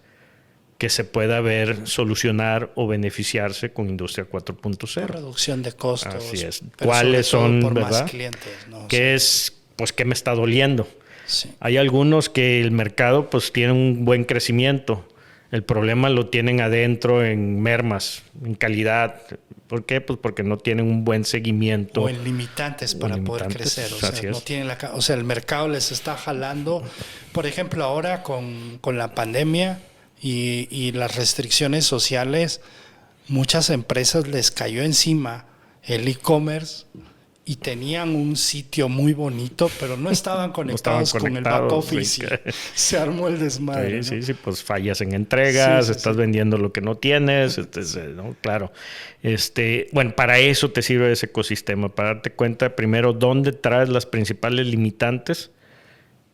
que se pueda ver, solucionar o beneficiarse con Industria 4.0. Reducción de costos. Así es. ¿Cuáles son, por verdad? Más clientes, ¿no? ¿Qué es pues ¿qué me está doliendo? Sí. Hay algunos que el mercado pues tiene un buen crecimiento. El problema lo tienen adentro en mermas, en calidad. ¿Por qué? Pues porque no tienen un buen seguimiento. O en limitantes para poder crecer. O sea, no tienen o sea, el mercado les está jalando. Por ejemplo, ahora con la pandemia y las restricciones sociales, muchas empresas les cayó encima el e-commerce y tenían un sitio muy bonito, pero no estaban conectados, con el back office. Sí. Se armó el desmadre. Sí, ¿no? sí, pues fallas en entregas, estás vendiendo lo que no tienes, ¿no? Claro. Bueno, para eso te sirve ese ecosistema, para darte cuenta primero dónde traes las principales limitantes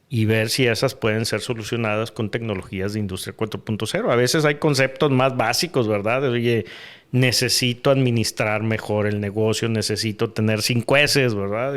y ver si esas pueden ser solucionadas con tecnologías de Industria 4.0. A veces hay conceptos más básicos, ¿verdad? Oye, necesito administrar mejor el negocio, necesito tener 5 S, ¿verdad?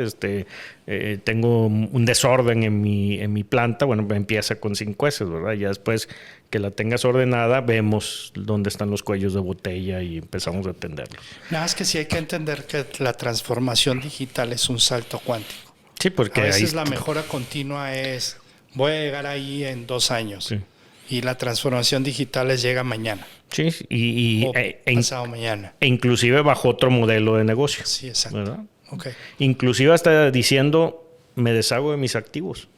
Tengo un desorden en mi planta, bueno, empieza con 5 S, ¿verdad? Ya después que la tengas ordenada, vemos dónde están los cuellos de botella y empezamos a atenderlos. Nada más que sí hay que entender que la transformación digital es un salto cuántico. Sí, porque a veces la mejora continua es, voy a llegar ahí en 2 años. Sí. Y la transformación digital llega mañana. Sí, pasado mañana. E inclusive bajo otro modelo de negocio. Sí, exacto. ¿Verdad? Okay. Inclusive hasta diciendo, me deshago de mis activos,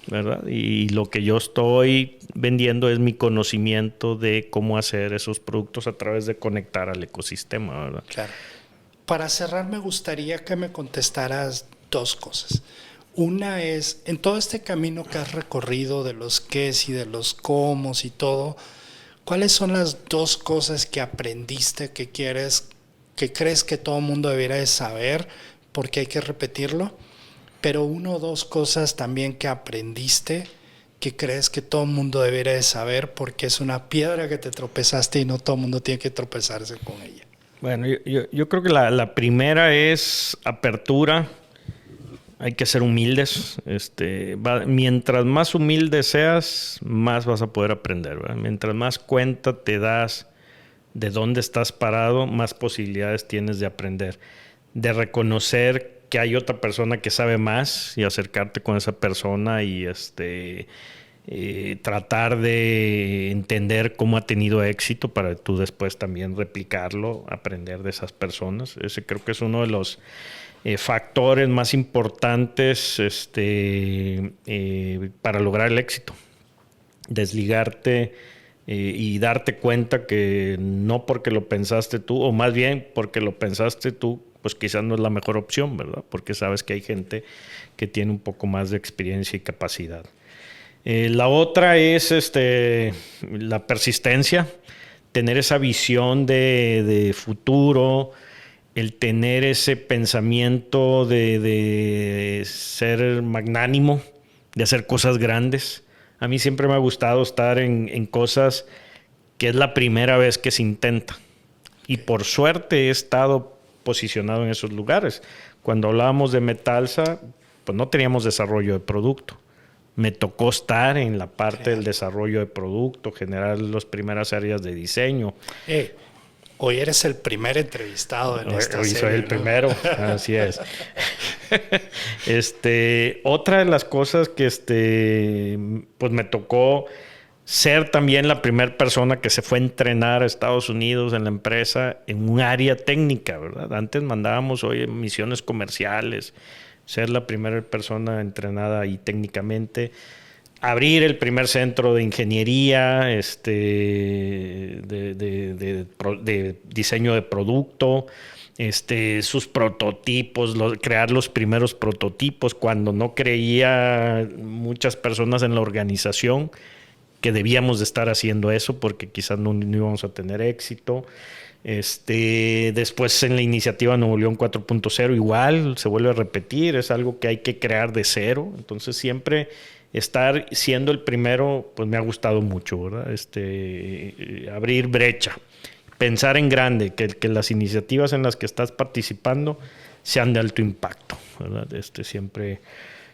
¿verdad? Y lo que yo estoy vendiendo es mi conocimiento de cómo hacer esos productos a través de conectar al ecosistema, ¿verdad? Claro. Para cerrar, me gustaría que me contestaras 2 cosas. Una es, en todo este camino que has recorrido de los qués y de los cómo y todo, ¿cuáles son las 2 cosas que aprendiste que crees que todo el mundo debería de saber porque hay que repetirlo? Pero 1 o 2 cosas también que aprendiste que crees que todo el mundo debería de saber porque es una piedra que te tropezaste y no todo el mundo tiene que tropezarse con ella. Bueno, yo creo que la primera es apertura. Hay que ser humildes. Mientras más humilde seas, más vas a poder aprender, ¿verdad? Mientras más cuenta te das de dónde estás parado, más posibilidades tienes de aprender. De reconocer que hay otra persona que sabe más y acercarte con esa persona y tratar de entender cómo ha tenido éxito para tú después también replicarlo, aprender de esas personas. Ese creo que es uno de los factores más importantes para lograr el éxito. Desligarte y darte cuenta que no porque lo pensaste tú, o más bien porque lo pensaste tú, pues quizás no es la mejor opción, ¿verdad? Porque sabes que hay gente que tiene un poco más de experiencia y capacidad. La otra es la persistencia, tener esa visión de futuro, el tener ese pensamiento de ser magnánimo, de hacer cosas grandes. A mí siempre me ha gustado estar en cosas que es la primera vez que se intenta. Y por suerte he estado posicionado en esos lugares. Cuando hablábamos de Metalsa, pues no teníamos desarrollo de producto. Me tocó estar en la parte del desarrollo de producto, generar las primeras áreas de diseño. Hoy eres el primer entrevistado en esta serie. Hoy soy el primero, así es. Otra de las cosas que pues me tocó ser también la primera persona que se fue a entrenar a Estados Unidos en la empresa en un área técnica, ¿verdad? Antes mandábamos hoy misiones comerciales, ser la primera persona entrenada ahí técnicamente. Abrir el primer centro de ingeniería, de diseño de producto, sus prototipos, crear los primeros prototipos cuando no creía muchas personas en la organización que debíamos de estar haciendo eso porque quizás no íbamos a tener éxito. Después en la iniciativa Nuevo León 4.0 igual se vuelve a repetir, es algo que hay que crear de cero, entonces siempre estar siendo el primero pues me ha gustado mucho, ¿verdad? Abrir brecha, pensar en grande, que las iniciativas en las que estás participando sean de alto impacto, ¿verdad?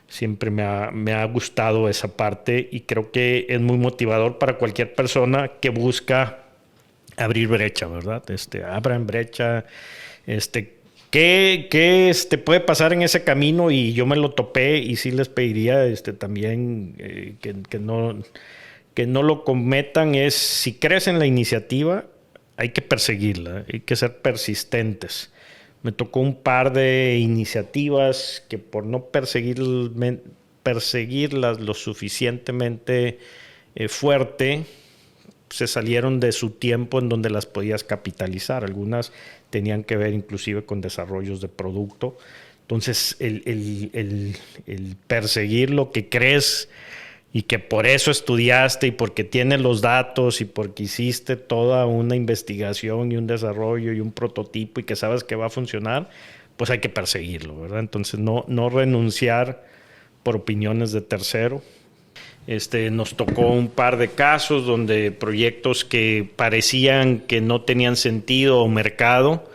Siempre me ha gustado esa parte y creo que es muy motivador para cualquier persona que busca abrir brecha, ¿verdad? Abran brecha, ¿Qué puede pasar en ese camino? Y yo me lo topé y sí les pediría también que no lo cometan. Es, si crees en la iniciativa, hay que perseguirla, hay que ser persistentes. Me tocó un par de iniciativas que por no perseguirlas lo suficientemente fuerte, se salieron de su tiempo en donde las podías capitalizar. Algunas tenían que ver inclusive con desarrollos de producto. Entonces, el perseguir lo que crees y que por eso estudiaste y porque tienes los datos y porque hiciste toda una investigación y un desarrollo y un prototipo y que sabes que va a funcionar, pues hay que perseguirlo, ¿verdad? Entonces, no renunciar por opiniones de tercero. Nos tocó un par de casos donde proyectos que parecían que no tenían sentido o mercado,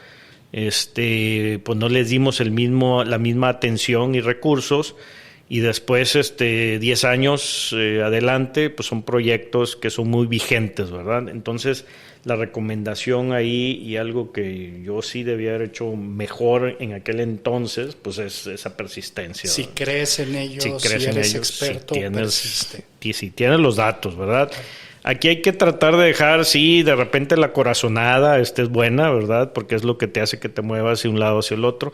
pues no les dimos la misma atención y recursos, y después 10 años adelante pues son proyectos que son muy vigentes, ¿verdad? Entonces la recomendación ahí, y algo que yo sí debía haber hecho mejor en aquel entonces, pues es esa persistencia. Si ¿verdad? crees en ellos, si eres experto, persiste. Si tienes los datos, ¿verdad? Aquí hay que tratar de dejar, sí, de repente la corazonada es buena, ¿verdad? Porque es lo que te hace que te muevas de un lado hacia el otro,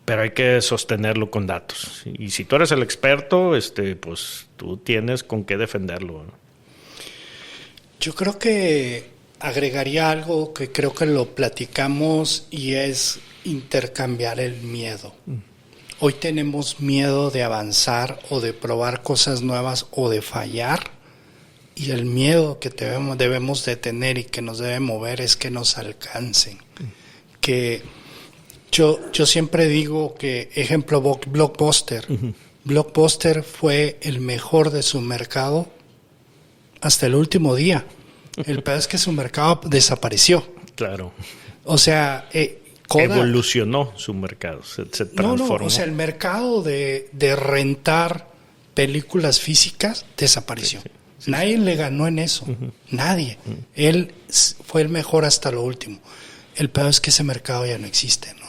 pero hay que sostenerlo con datos. Y si tú eres el experto, pues tú tienes con qué defenderlo, ¿no? Yo creo que agregaría algo que creo que lo platicamos, y es intercambiar el miedo. Hoy tenemos miedo de avanzar o de probar cosas nuevas o de fallar, y el miedo que debemos de tener y que nos debe mover es que nos alcancen. Que yo siempre digo que, ejemplo, Blockbuster. Blockbuster fue el mejor de su mercado hasta el último día. El peor es que su mercado desapareció. Claro. O sea, Kodak evolucionó su mercado, se transformó. No, o sea, el mercado de rentar películas físicas desapareció. Sí. Nadie le ganó en eso. Nadie. Él fue el mejor hasta lo último. El peor es que ese mercado ya no existe, ¿no?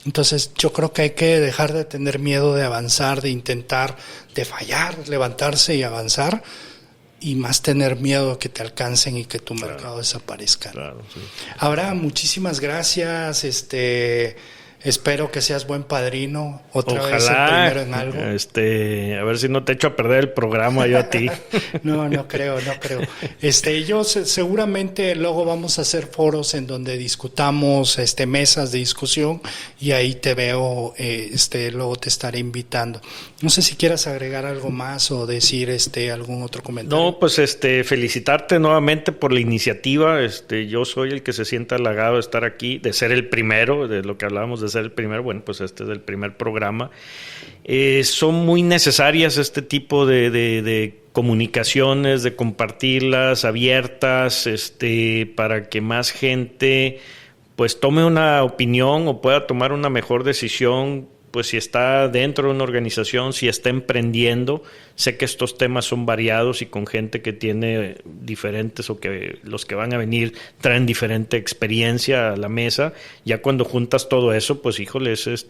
Entonces yo creo que hay que dejar de tener miedo de avanzar, de intentar, de fallar, levantarse y avanzar, y más tener miedo a que te alcancen y que tu mercado desaparezca. Claro, sí. Abraham, muchísimas gracias. Espero que seas buen padrino. Ojalá, vez el primero en algo. A ver si no te echo a perder el programa yo a ti. No creo. Yo seguramente luego vamos a hacer foros en donde discutamos, mesas de discusión, y ahí te veo, luego te estaré invitando. No sé si quieras agregar algo más o decir algún otro comentario. No, pues felicitarte nuevamente por la iniciativa. Yo soy el que se sienta halagado de estar aquí, de ser el primero, de lo que hablábamos de ser el primero. Bueno, pues este es el primer programa. Son muy necesarias este tipo de comunicaciones, de compartirlas abiertas, para que más gente pues tome una opinión o pueda tomar una mejor decisión, pues si está dentro de una organización, si está emprendiendo. Sé que estos temas son variados y con gente que tiene diferentes, o que los que van a venir traen diferente experiencia a la mesa. Ya cuando juntas todo eso, pues híjole, es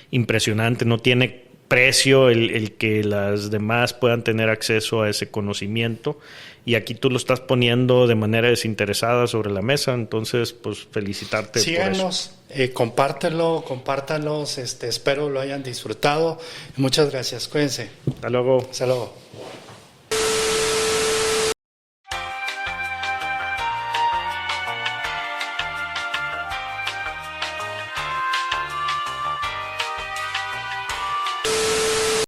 impresionante. No tiene precio el que las demás puedan tener acceso a ese conocimiento. Y aquí tú lo estás poniendo de manera desinteresada sobre la mesa. Entonces, pues felicitarte. Síganos, compártanlos, espero lo hayan disfrutado. Muchas gracias, cuídense. Hasta luego. Hasta luego.